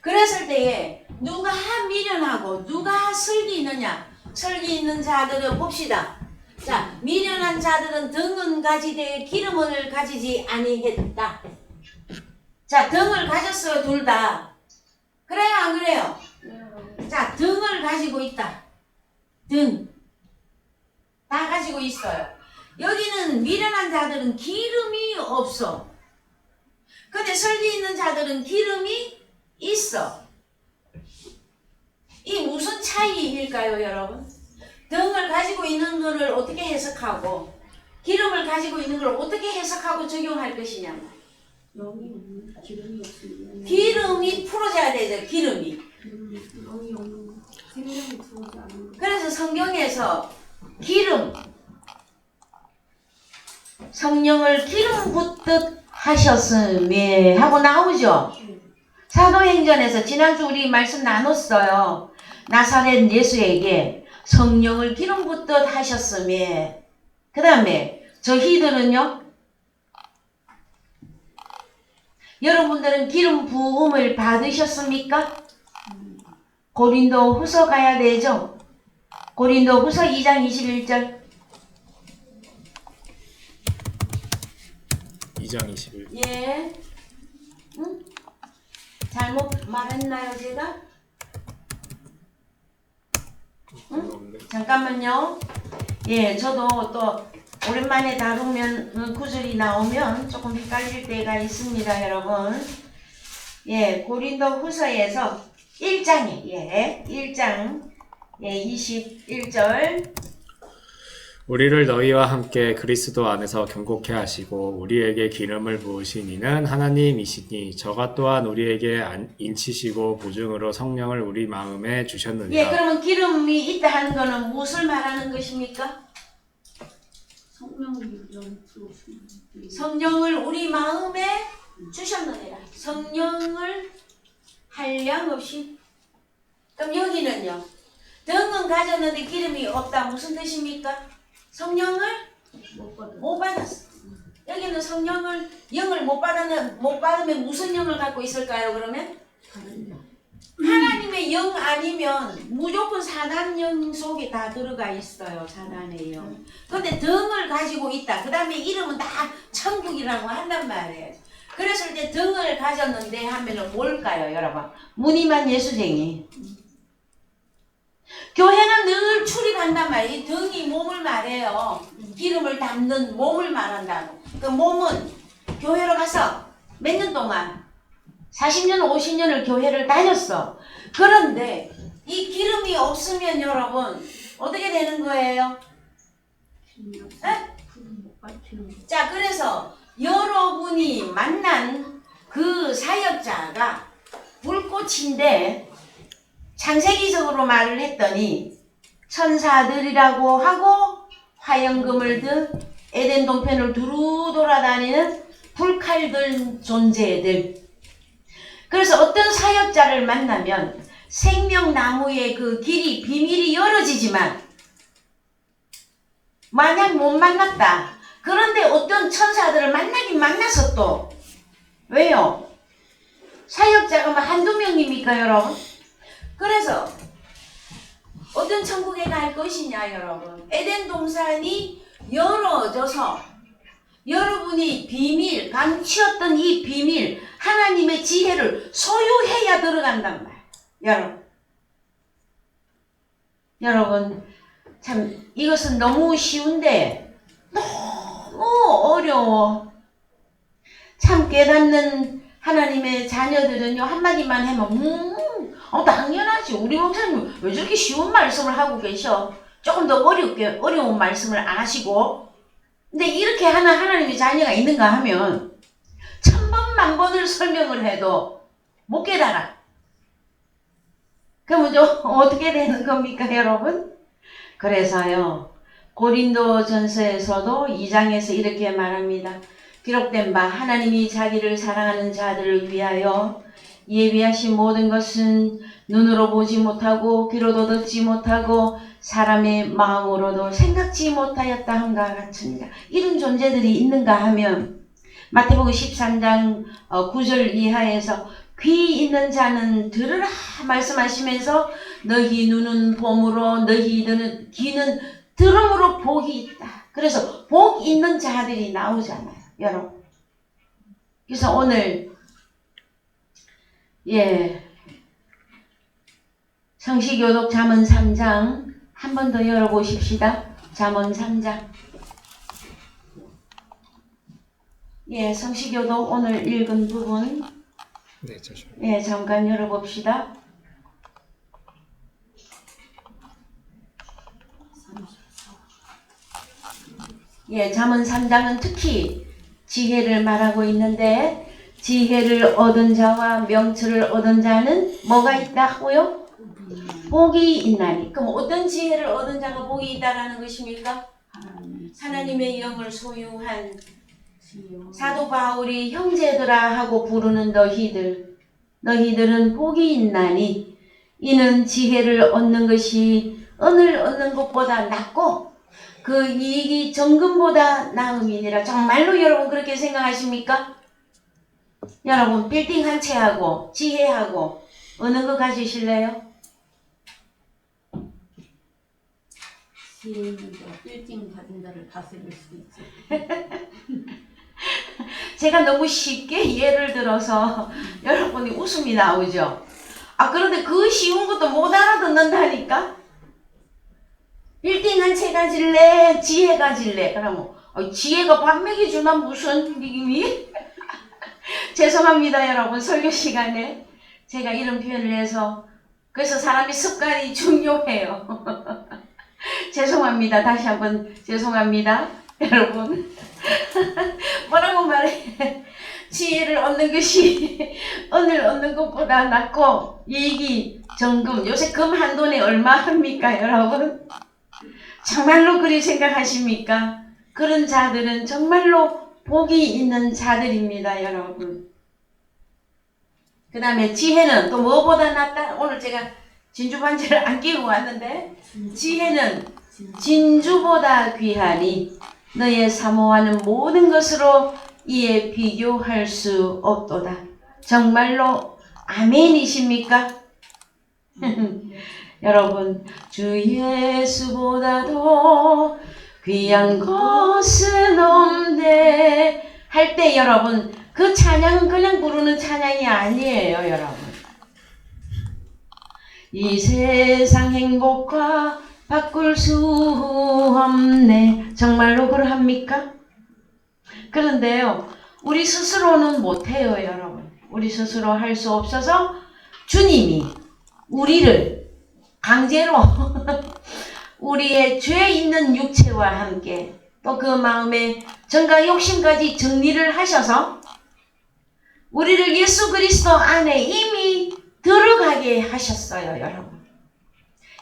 그랬을 때에 누가 미련하고 누가 설기 있느냐. 설기 있는 자들은 봅시다. 자 미련한 자들은 등은 가지되 기름을 가지지 아니했다. 자 등을 가졌어요. 둘 다. 그래요 안 그래요? 자 등을 가지고 있다. 등 다 가지고 있어요. 여기는 미련한 자들은 기름이 없어. 근데 설기 있는 자들은 기름이 있어. 이 무슨 차이일까요, 여러분? 등을 가지고 있는 것을 어떻게 해석하고 기름을 가지고 있는 걸 어떻게 해석하고 적용할 것이냐. 영이 없는 기름이 없으면 기름이 풀어져야 되죠. 기름이. 영이 없는 생명이 들어오지 않는 그래서 성경에서 기름, 성령을 기름 붓듯 하셨음에 하고 나오죠. 사도행전에서 지난주 우리 말씀 나눴어요. 나사렛 예수에게 성령을 기름 붓듯 하셨음에, 그 다음에 저희들은요, 여러분들은 기름 부음을 받으셨습니까? 고린도 후서 가야 되죠. 고린도 후서 2장 21절. 2장 21. 예. 응? 잘못 말했나요, 제가? 응? 잠깐만요. 예, 저도 또 오랜만에 다루면 구절이 나오면 조금 헷갈릴 때가 있습니다, 여러분. 예, 고린도 후서에서 1장에, 예, 1장, 예, 21절. 우리를 너희와 함께 그리스도 안에서 경고케 하시고 우리에게 기름을 부으신 이는 하나님이시니 저가 또한 우리에게 인치시고 보증으로 성령을 우리 마음에 주셨느니라. 예, 그러면 기름이 있다 하는 거는 무엇을 말하는 것입니까? 성령이 영 들어오시는 성령을 우리 마음에 주셨느니라. 성령을 한량없이. 그럼 여기는요, 등은 가졌는데 기름이 없다. 무슨 뜻입니까? 성령을 못 받았어. 여기는 성령을, 영을 못 받으면 무슨 영을 갖고 있을까요, 그러면? 하나님의 영 아니면 무조건 사단 영 속에 다 들어가 있어요. 사단의 영. 근데 등을 가지고 있다. 그 다음에 이름은 다 천국이라고 한단 말이에요. 그랬을 때 등을 가졌는데 하면은 뭘까요, 여러분? 무늬만 예수쟁이. 교회는 늘 출입한단 말이에요. 이 등이 몸을 말해요. 기름을 담는 몸을 말한다고. 그 몸은 교회로 가서 몇 년 동안 40년, 50년을 교회를 다녔어. 그런데 이 기름이 없으면 여러분 어떻게 되는 거예요? 자, 그래서 여러분이 만난 그 사역자가 불꽃인데 창세기적으로 말을 했더니 천사들이라고 하고 화영금을 든 에덴 동편을 두루 돌아다니는 불칼들 존재들. 그래서 어떤 사역자를 만나면 생명나무의 그 길이 비밀이 열어지지만 만약 못 만났다. 그런데 어떤 천사들을 만나긴 만나서 또 왜요? 사역자가 뭐 한두 명입니까, 여러분? 그래서 어떤 천국에 갈 것이냐, 여러분? 에덴 동산이 열어져서 여러분이 비밀, 감추었던 이 비밀, 하나님의 지혜를 소유해야 들어간단 말이에요. 여러분, 참 이것은 너무 쉬운데 너무 어려워. 참 깨닫는 하나님의 자녀들은요, 한마디만 하면 당연하지. 우리 목사님 왜 저렇게 쉬운 말씀을 하고 계셔? 조금 더 어려운 말씀을 안 하시고. 근데 이렇게 하는 하나님의 자녀가 있는가 하면 1000번, 10,000번을 설명을 해도 못 깨달아. 그러면 어떻게 되는 겁니까, 여러분? 그래서요, 고린도전서에서도 2장에서 이렇게 말합니다. 기록된 바 하나님이 자기를 사랑하는 자들을 위하여 예비하신 모든 것은 눈으로 보지 못하고 귀로도 듣지 못하고 사람의 마음으로도 생각지 못하였다 함과 같으니라. 이런 존재들이 있는가 하면 마태복음 13장 9절 이하에서 귀 있는 자는 들으라 말씀하시면서 너희 눈은 봄으로 너희 귀는 들음으로 복이 있다. 그래서 복 있는 자들이 나오잖아요, 여러분. 그래서 오늘 성시교독 잠언 3장 한 번 더 열어보십시다. 잠언 3장. 예, 성시교도 오늘 읽은 부분 네, 잠시만요. 예, 잠깐 열어봅시다. 예, 잠언 3장은 특히 지혜를 말하고 있는데 지혜를 얻은 자와 명철을 얻은 자는 뭐가 있다고요? 복이 있나니. 그럼 어떤 지혜를 얻은 자가 복이 있다라는 것입니까? 하나님의 영을 소유한 사도 바울이 형제들아 하고 부르는 너희들은 복이 있나니 이는 지혜를 얻는 것이 은을 얻는 것보다 낫고 그 이익이 정금보다 나음이니라. 정말로 여러분 그렇게 생각하십니까? 여러분 빌딩 한 채하고 지혜하고 어느 거 가지실래요? 지혜는 빌딩 가진 자를 다스릴 수 있죠. 제가 너무 쉽게 예를 들어서 여러분이 웃음이 나오죠. 아 그런데 그 쉬운 것도 못 알아듣는다니까. 빌딩 한 채 가질래? 지혜 가질래? 그러면 지혜가 밥 먹여주나 무슨 느낌이? 죄송합니다 여러분 설교 시간에 제가 이런 표현을 해서 그래서 사람이 습관이 중요해요. 죄송합니다. 다시 한번 죄송합니다 여러분. 뭐라고 말해? 지혜를 얻는 것이 은을 얻는 것보다 낫고 이익이 정금. 요새 금 한 돈에 얼마 합니까 여러분? 정말로 그리 생각하십니까? 그런 자들은 정말로 복이 있는 자들입니다 여러분. 그 다음에 지혜는 또 뭐보다 낫다? 오늘 제가 진주 반지를 안 끼고 왔는데 지혜는 진주보다 귀하니 너의 사모하는 모든 것으로 이에 비교할 수 없도다. 정말로 아멘이십니까? 여러분 주 예수보다 더 귀한 것은 없네 할 때 여러분 그 찬양은 그냥 부르는 찬양이 아니에요 여러분. 이 세상 행복과 바꿀 수 없네. 정말로 그러합니까? 그런데요 우리 스스로는 못해요 여러분. 우리 스스로 할 수 없어서 주님이 우리를 강제로 우리의 죄 있는 육체와 함께 또 그 마음의 정과 욕심까지 정리를 하셔서 우리를 예수 그리스도 안에 이미 들어가게 하셨어요 여러분.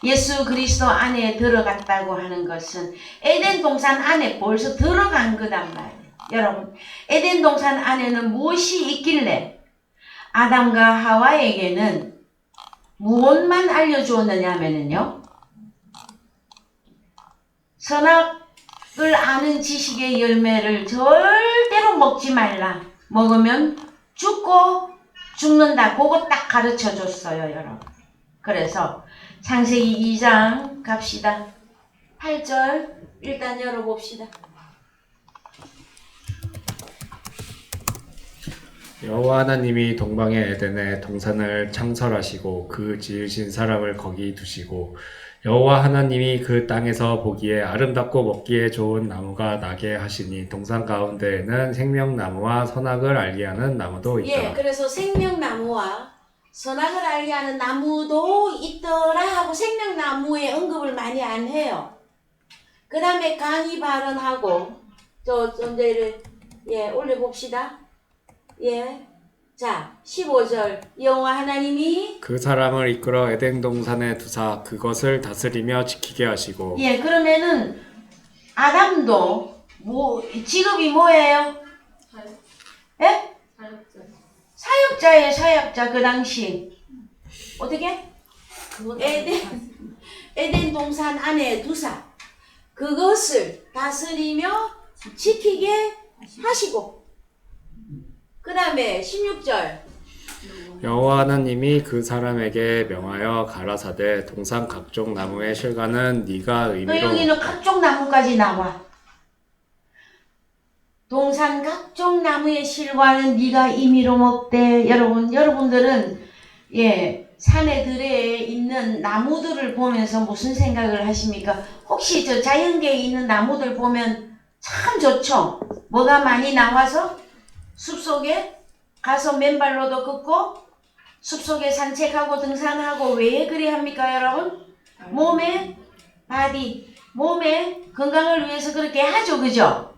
예수 그리스도 안에 들어갔다고 하는 것은 에덴 동산 안에 벌써 들어간 거단 말이에요 여러분. 에덴 동산 안에는 무엇이 있길래 아담과 하와에게는 무엇만 알려주었느냐면요 선악을 아는 지식의 열매를 절대로 먹지 말라. 먹으면 죽고 죽는다. 그거 딱 가르쳐 줬어요 여러분. 그래서 창세기 2장 갑시다. 8절 일단 열어봅시다. 여호와 하나님이 동방의 에덴에 동산을 창설하시고 그 지으신 사람을 거기 두시고 여호와 하나님이 그 땅에서 보기에 아름답고 먹기에 좋은 나무가 나게 하시니 동산 가운데에는 생명나무와 선악을 알게 하는 나무도 있더라. 예, 그래서 생명나무와 선악을 알게 하는 나무도 있더라 하고 생명나무의 언급을 많이 안 해요. 그 다음에 강의 발언하고 좀 예, 올려봅시다. 예. 자, 15절. 여호와 하나님이 그 사람을 이끌어 에덴 동산에 두사 그것을 다스리며 지키게 하시고. 예, 그러면은 아담도 직업이 뭐예요? 예? 사역자예요, 사역자. 그 당시 어떻게? 에덴 동산 안에 두사 그것을 다스리며 지키게 하시고 그 다음에 16절 여호와 하나님이 그 사람에게 명하여 가라사대 동산 각종 나무의 실과는 네가 또 의미로 여기는 각종 나무까지 나와. 동산 각종 나무의 실과는 네가 임의로 먹되 여러분들은 예 산에 들에 있는 나무들을 보면서 무슨 생각을 하십니까? 혹시 저 자연계에 있는 나무들 보면 참 좋죠? 뭐가 많이 나와서 숲속에 가서 맨발로도 걷고 숲속에 산책하고 등산하고 왜 그래 합니까 여러분? 몸에 몸의 건강을 위해서 그렇게 하죠. 그죠?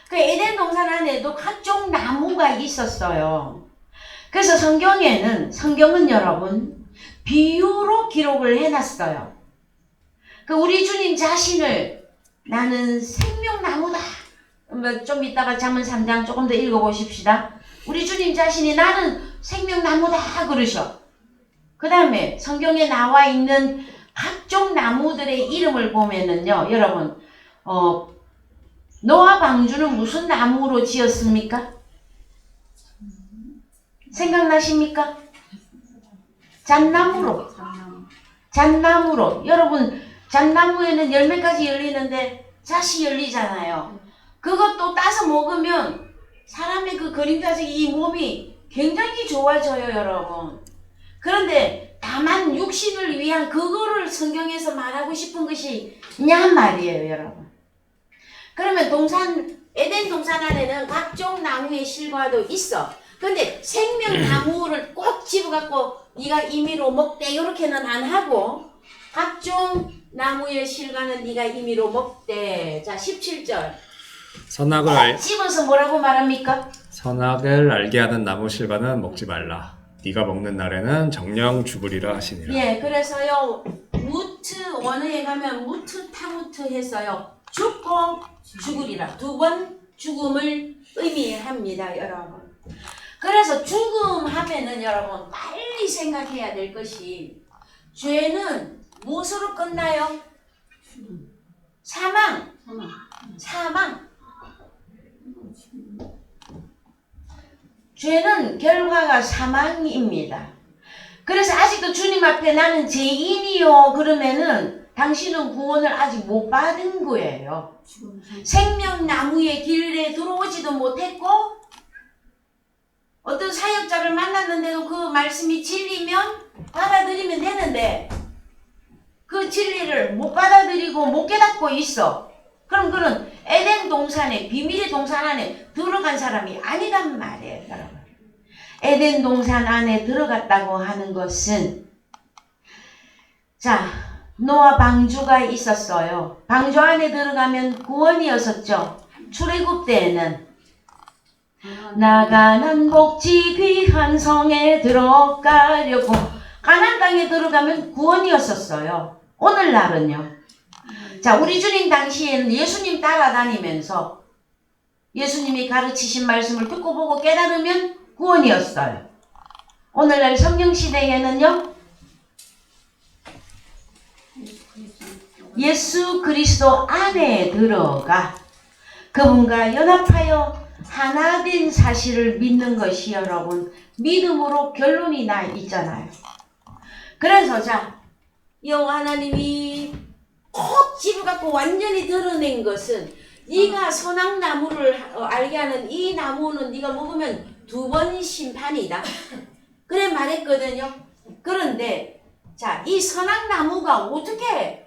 그 에덴 동산 안에도 각종 나무가 있었어요. 그래서 성경은 여러분 비유로 기록을 해놨어요. 그 우리 주님 자신을 나는 생명나무다. 좀 이따가 잠언 3장 조금 더 읽어보십시다. 우리 주님 자신이 나는 생명나무다 그러셔. 그 다음에 성경에 나와 있는 각종 나무들의 이름을 보면은요, 여러분, 노아 방주는 무슨 나무로 지었습니까? 생각나십니까? 잣나무로. 여러분, 잣나무에는 열매까지 열리는데 잣이 열리잖아요. 그것도 따서 먹으면 사람의 그 그림자적 이 몸이 굉장히 좋아져요, 여러분. 그런데 다만 육신을 위한 그거를 성경에서 말하고 싶은 것이 냔 말이에요, 여러분. 그러면 에덴 동산 안에는 각종 나무의 실과도 있어. 근데 생명나무를 꼭 집어갖고 네가 임의로 먹되 이렇게는 안 하고 각종 나무의 실과는 네가 임의로 먹되. 자, 17절. 집어서 뭐라고 말합니까? 선악을 알게 하는 나무 실과는 먹지 말라. 네가 먹는 날에는 정령 죽으리라 하시니라. 예, 그래서요 무트 원어에 가면 무트 타무트 했어요. 죽고 죽으리라. 두 번 죽음을 의미합니다, 여러분. 그래서 죽음 하면은 여러분 빨리 생각해야 될 것이 죄는 무엇으로 끝나요? 사망. 죄는 결과가 사망입니다. 그래서 아직도 주님 앞에 나는 죄인이요 그러면은 당신은 구원을 아직 못 받은 거예요. 생명나무의 길에 들어오지도 못했고 어떤 사역자를 만났는데도 그 말씀이 진리면 받아들이면 되는데 그 진리를 못 받아들이고 못 깨닫고 있어. 그럼 그는 에덴 동산에 비밀의 동산 안에 들어간 사람이 아니란 말이에요, 여러분. 에덴 동산 안에 들어갔다고 하는 것은 자, 노아 방주가 있었어요. 방주 안에 들어가면 구원이었었죠. 출애굽 때에는 나가는 복지 귀한 성에 들어가려고 가나안 땅에 들어가면 구원이었었어요. 오늘날은요. 자, 우리 주님 당시에는 예수님 따라다니면서 예수님이 가르치신 말씀을 듣고 보고 깨달으면 구원이었어요. 오늘날 성령 시대에는요. 예수 그리스도 안에 들어가 그분과 연합하여 하나 된 사실을 믿는 것이 여러분 믿음으로 결론이 나 있잖아요. 그래서 자, 여호와 하나님이 콕 집어갖고 완전히 드러낸 것은 네가 선악나무를 알게 하는 이 나무는 네가 먹으면 2번 심판이다. 그래 말했거든요. 그런데 자, 이 선악나무가 어떻게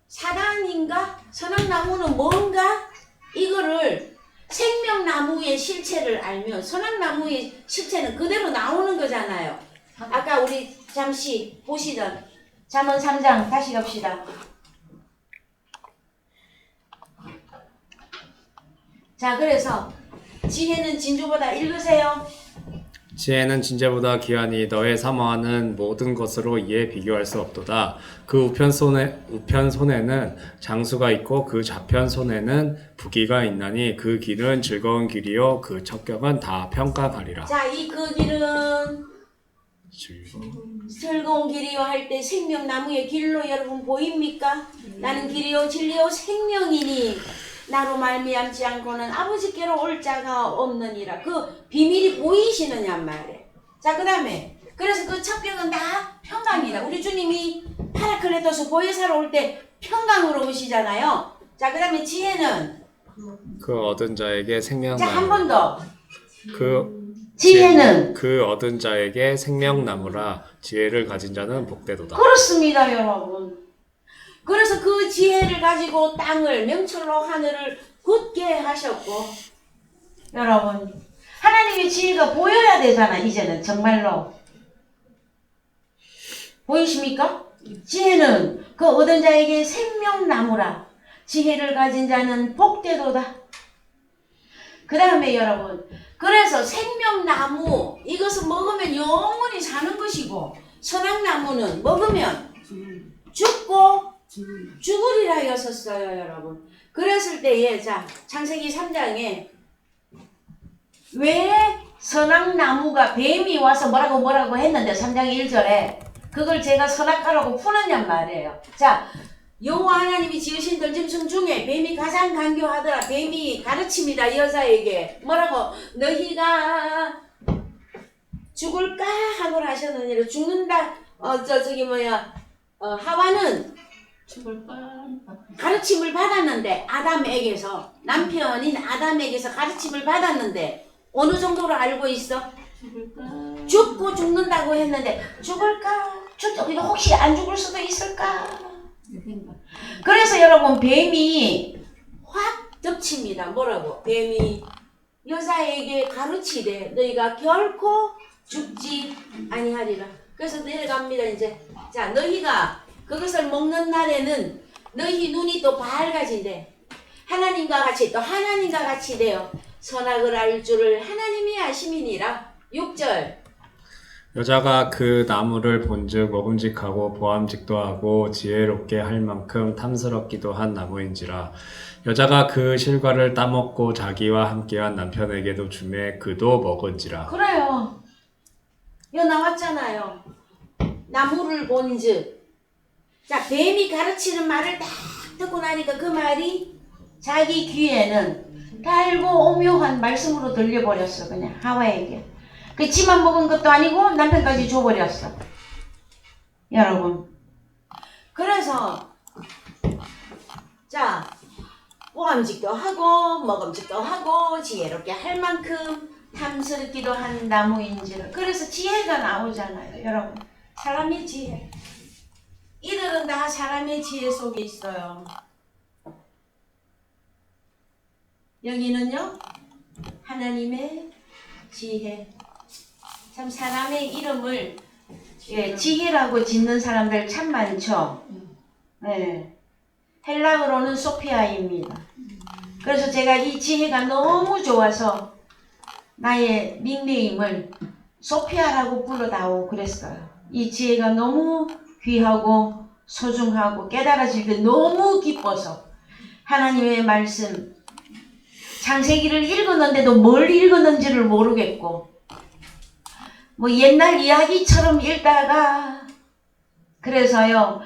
사단인가? 선악나무는 뭔가? 이거를 생명나무의 실체를 알면 선악나무의 실체는 그대로 나오는 거잖아요. 아까 우리 잠시 보시던 잠언 3장 다시 갑시다. 자, 그래서 지혜는 진주보다 읽으세요. 지혜는 진재보다 귀하니 너의 사모하는 모든 것으로 이에 비교할 수 없도다. 그 우편손에는 장수가 있고 그 좌편손에는 부귀가 있나니 그 길은 즐거운 길이요 그 척경은 다 평가가리라. 자, 이 그 길은 즐거운 길이요 할 때 생명나무의 길로 여러분 보입니까? 나는 길이요 진리요 생명이니 나로 말미암지 않고는 아버지께로 올 자가 없느니라. 그 비밀이 보이시느냐 말이에요. 자, 그 다음에 그래서 그 척경은 다 평강이다. 우리 주님이 파라클레토스 보혜사로 올 때 평강으로 오시잖아요. 자, 그 다음에 지혜는 그 얻은 자에게 생명나무 자, 한 번 더. 지혜는 그 얻은 자에게 생명나무라. 지혜를 가진 자는 복되도다. 그렇습니다, 여러분. 그래서 그 지혜를 가지고 땅을 명철로 하늘을 굳게 하셨고, 여러분, 하나님의 지혜가 보여야 되잖아. 이제는 정말로 보이십니까? 지혜는 그 얻은 자에게 생명나무라. 지혜를 가진 자는 복되도다. 그 다음에 여러분, 그래서 생명나무 이것을 먹으면 영원히 사는 것이고, 선악나무는 먹으면 죽고 죽으리라 하였었어요, 여러분. 그랬을 때에 자 창세기 3장에 왜 선악나무가 뱀이 와서 뭐라고 했는데 3장 1절에 그걸 제가 선악과라고 푸느냔 말이에요. 자, 여호와 하나님이 지으신 들짐승 중에 뱀이 가장 간교하더라. 뱀이 가르칩니다. 여자에게 뭐라고? 너희가 죽을까 하고 하셨느니라. 죽는다. 하와는 가르침을 받았는데, 아담에게서, 남편인 아담에게서 가르침을 받았는데 어느 정도로 알고 있어? 죽고 죽는다고 했는데 죽을까? 이거 혹시 안 죽을 수도 있을까? 그래서 여러분, 뱀이 확 덮칩니다. 뭐라고? 뱀이 여자에게 가르치되 너희가 결코 죽지 아니하리라. 그래서 내려갑니다. 이제 자, 너희가 그것을 먹는 날에는 너희 눈이 또 밝아진대. 하나님과 같이 되어 선악을 알 줄을 하나님이 아심이니라. 6절. 여자가 그 나무를 본즉 먹음직하고 보암직도 하고 지혜롭게 할 만큼 탐스럽기도 한 나무인지라. 여자가 그 실과를 따먹고 자기와 함께한 남편에게도 주매 그도 먹은지라. 그래요. 여기 나왔잖아요. 나무를 본즉. 자, 뱀이 가르치는 말을 딱 듣고 나니까 그 말이 자기 귀에는 달고 오묘한 말씀으로 들려버렸어. 그냥 하와에게. 그 지만 먹은 것도 아니고 남편까지 줘버렸어. 여러분. 그래서 자, 보암직도 하고 먹음직도 하고 지혜롭게 할 만큼 탐스럽기도 한 나무인지라. 그래서 지혜가 나오잖아요. 여러분. 사람의 지혜. 이들은 다 사람의 지혜 속에 있어요. 여기는요, 하나님의 지혜. 참 사람의 이름을 지혜라고 짓는 사람들 참 많죠. 네. 헬라어로는 소피아입니다. 그래서 제가 이 지혜가 너무 좋아서 나의 닉네임을 소피아라고 불러다오 그랬어요. 이 지혜가 너무 귀하고 소중하고 깨달아질 때 너무 기뻐서 하나님의 말씀 창세기를 읽었는데도 뭘 읽었는지를 모르겠고 뭐 옛날 이야기처럼 읽다가 그래서요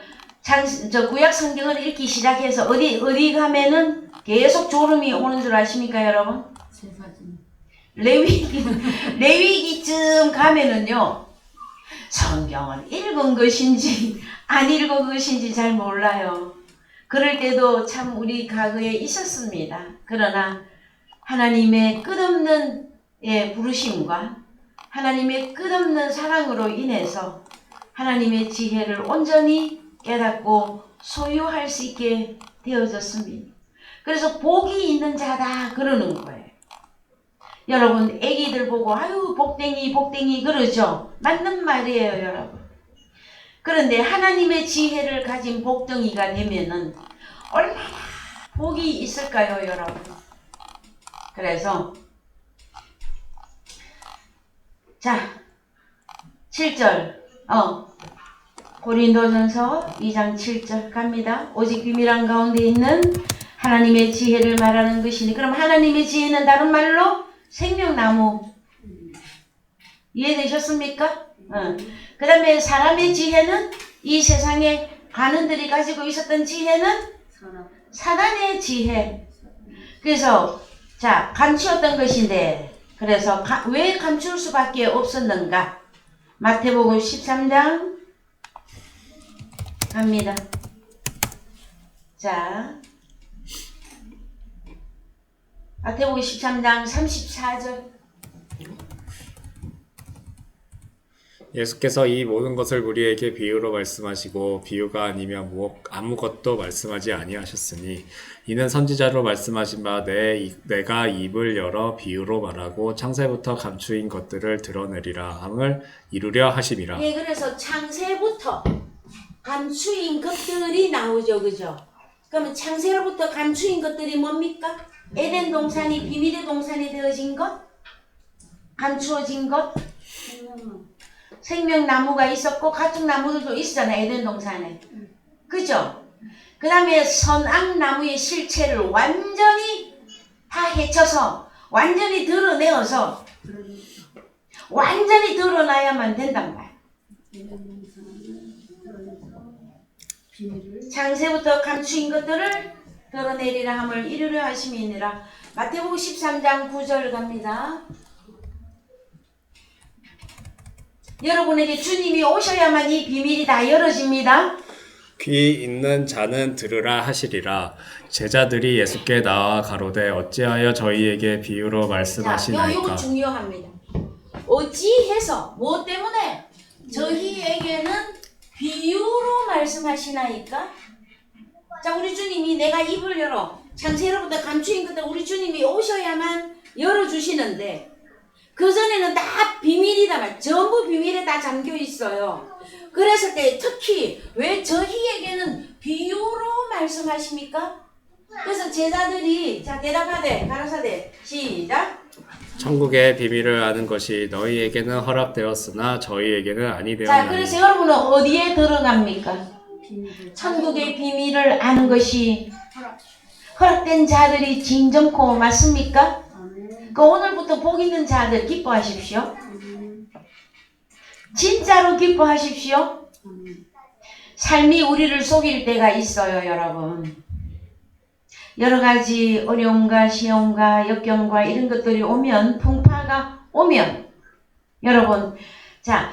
구약 성경을 읽기 시작해서 어디 가면은 계속 졸음이 오는 줄 아십니까 여러분? 레위기쯤 가면은요 성경을 읽은 것인지 안 읽은 것인지 잘 몰라요. 그럴 때도 참 우리 과거에 있었습니다. 그러나 하나님의 끝없는 부르심과 하나님의 끝없는 사랑으로 인해서 하나님의 지혜를 온전히 깨닫고 소유할 수 있게 되어졌습니다. 그래서 복이 있는 자다 그러는 거예요. 여러분 애기들 보고 아유 복댕이 그러죠. 맞는 말이에요 여러분. 그런데 하나님의 지혜를 가진 복덩이가 되면은 얼마나 복이 있을까요 여러분. 그래서 자 7절 고린도전서 2장 7절 갑니다. 오직 비밀한 가운데 있는 하나님의 지혜를 말하는 것이니. 그럼 하나님의 지혜는 다른 말로 생명나무. 이해되셨습니까? 그 다음에 사람의 지혜는 이 세상에 관원들이 가지고 있었던 지혜는 사단의 지혜. 그래서 자 감추었던 것인데 그래서 왜 감출 수밖에 없었는가? 마태복음 13장 갑니다. 자 마태복음 13장 34절 예수께서 이 모든 것을 우리에게 비유로 말씀하시고 비유가 아니면 아무것도 말씀하지 아니하셨으니 이는 선지자로 말씀하신 바 내가 입을 열어 비유로 말하고 창세부터 감추인 것들을 드러내리라 함을 이루려 하심이라. 예, 그래서 창세부터 감추인 것들이 나오죠, 그죠? 그러면 창세로부터 감추인 것들이 뭡니까? 에덴 동산이 비밀의 동산이 되어진 것, 감추어진 것, 생명나무가 있었고 각종 나무들도 있었잖아요, 에덴 동산에. 그죠? 그 다음에 선악나무의 실체를 완전히 다 헤쳐서 완전히 드러내어서 완전히 드러나야만 된단 말이에요. 창세부터 감추인 것들을 드러내리라 함을 이루려 하심이니라. 마태복음 13장 9절 갑니다. 여러분에게 주님이 오셔야만 이 비밀이 다 열어집니다. 귀 있는 자는 들으라 하시리라. 제자들이 예수께 나와 가로되 어찌하여 저희에게 비유로 자, 말씀하시나이까. 요거 중요합니다. 어찌해서 뭐 때문에 저희에게는 비유로 말씀하시나이까? 자, 우리 주님이 내가 입을 열어 창세로부터 감추인 것들 우리 주님이 오셔야만 열어주시는데 그전에는 다 비밀이다 말, 전부 비밀에 다 잠겨 있어요. 그랬을 때 특히 왜 저희에게는 비유로 말씀하십니까? 그래서 제자들이 자 대답하되 가라사대 시작. 천국의 비밀을 아는 것이 너희에게는 허락되었으나 저희에게는 자, 아니되었나니. 그래서 여러분은 어디에 들어갑니까? 천국의 비밀을 아는 것이 허락된 자들이 진정코 맞습니까? 그 오늘부터 복 있는 자들 기뻐하십시오. 진짜로 기뻐하십시오. 삶이 우리를 속일 때가 있어요, 여러분. 여러 가지 어려움과 시험과 역경과 이런 것들이 오면, 풍파가 오면, 여러분, 자,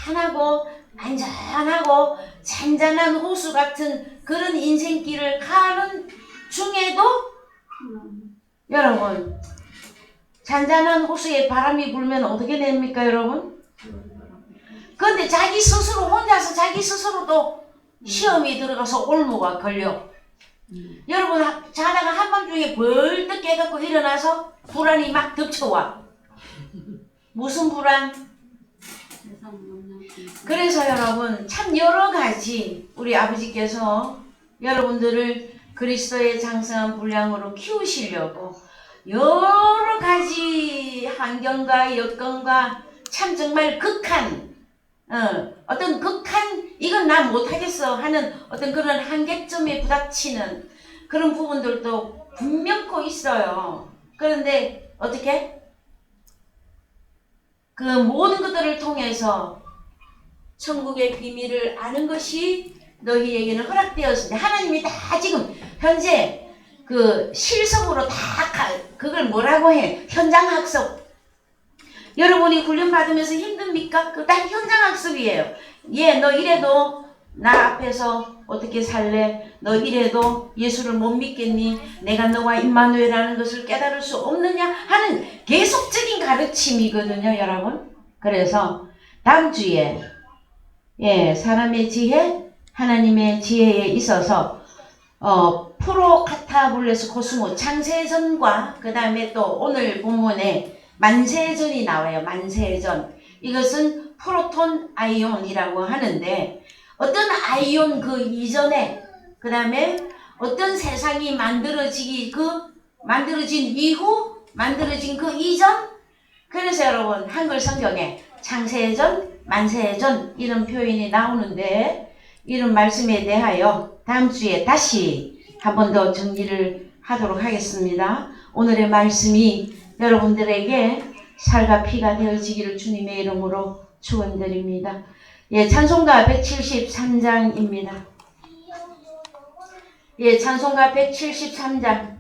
평안하고 안전하고 잔잔한 호수 같은 그런 인생길을 가는 중에도 여러분, 잔잔한 호수에 바람이 불면 어떻게 됩니까, 여러분? 그런데 자기 스스로 혼자서 자기 스스로도 시험이 들어가서 올무가 걸려. 여러분 자다가 한밤중에 벌떡 깨갖고 일어나서 불안이 막 덮쳐와. 무슨 불안? 그래서 여러분 참 여러 가지 우리 아버지께서 여러분들을 그리스도의 장성한 분량으로 키우시려고 여러 가지 환경과 여건과 참 정말 극한 어떤 극한 이건 나 못하겠어 하는 어떤 그런 한계점에 부닥치는 그런 부분들도 분명코 있어요. 그런데 어떻게? 그 모든 것들을 통해서 천국의 비밀을 아는 것이 너희에게는 허락되었습니다. 하나님이 다 지금 현재 그 실습으로 다 그걸 뭐라고 해? 현장 학습. 여러분이 훈련 받으면서 힘듭니까? 그거 다 현장 학습이에요. 예, 너 이래도 나 앞에서 어떻게 살래? 너 이래도 예수를 못 믿겠니? 내가 너와 임마누엘이라는 것을 깨달을 수 없느냐? 하는 계속적인 가르침이거든요, 여러분. 그래서 다음 주에 예, 사람의 지혜, 하나님의 지혜에 있어서 프로카타블레스 코스모 창세전과 그 다음에 또 오늘 본문에 만세전이 나와요. 만세전. 이것은 프로톤 아이온이라고 하는데 어떤 아이온 그 이전에 그 다음에 어떤 세상이 만들어진 이후 만들어진 그 이전. 그래서 여러분 한글 성경에 창세전, 만세전 이런 표현이 나오는데 이런 말씀에 대하여 다음 주에 다시 한 번 더 정리를 하도록 하겠습니다. 오늘의 말씀이 여러분들에게 살과 피가 되어지기를 주님의 이름으로 축원드립니다. 예, 찬송가 173장입니다. 예, 찬송가 173장.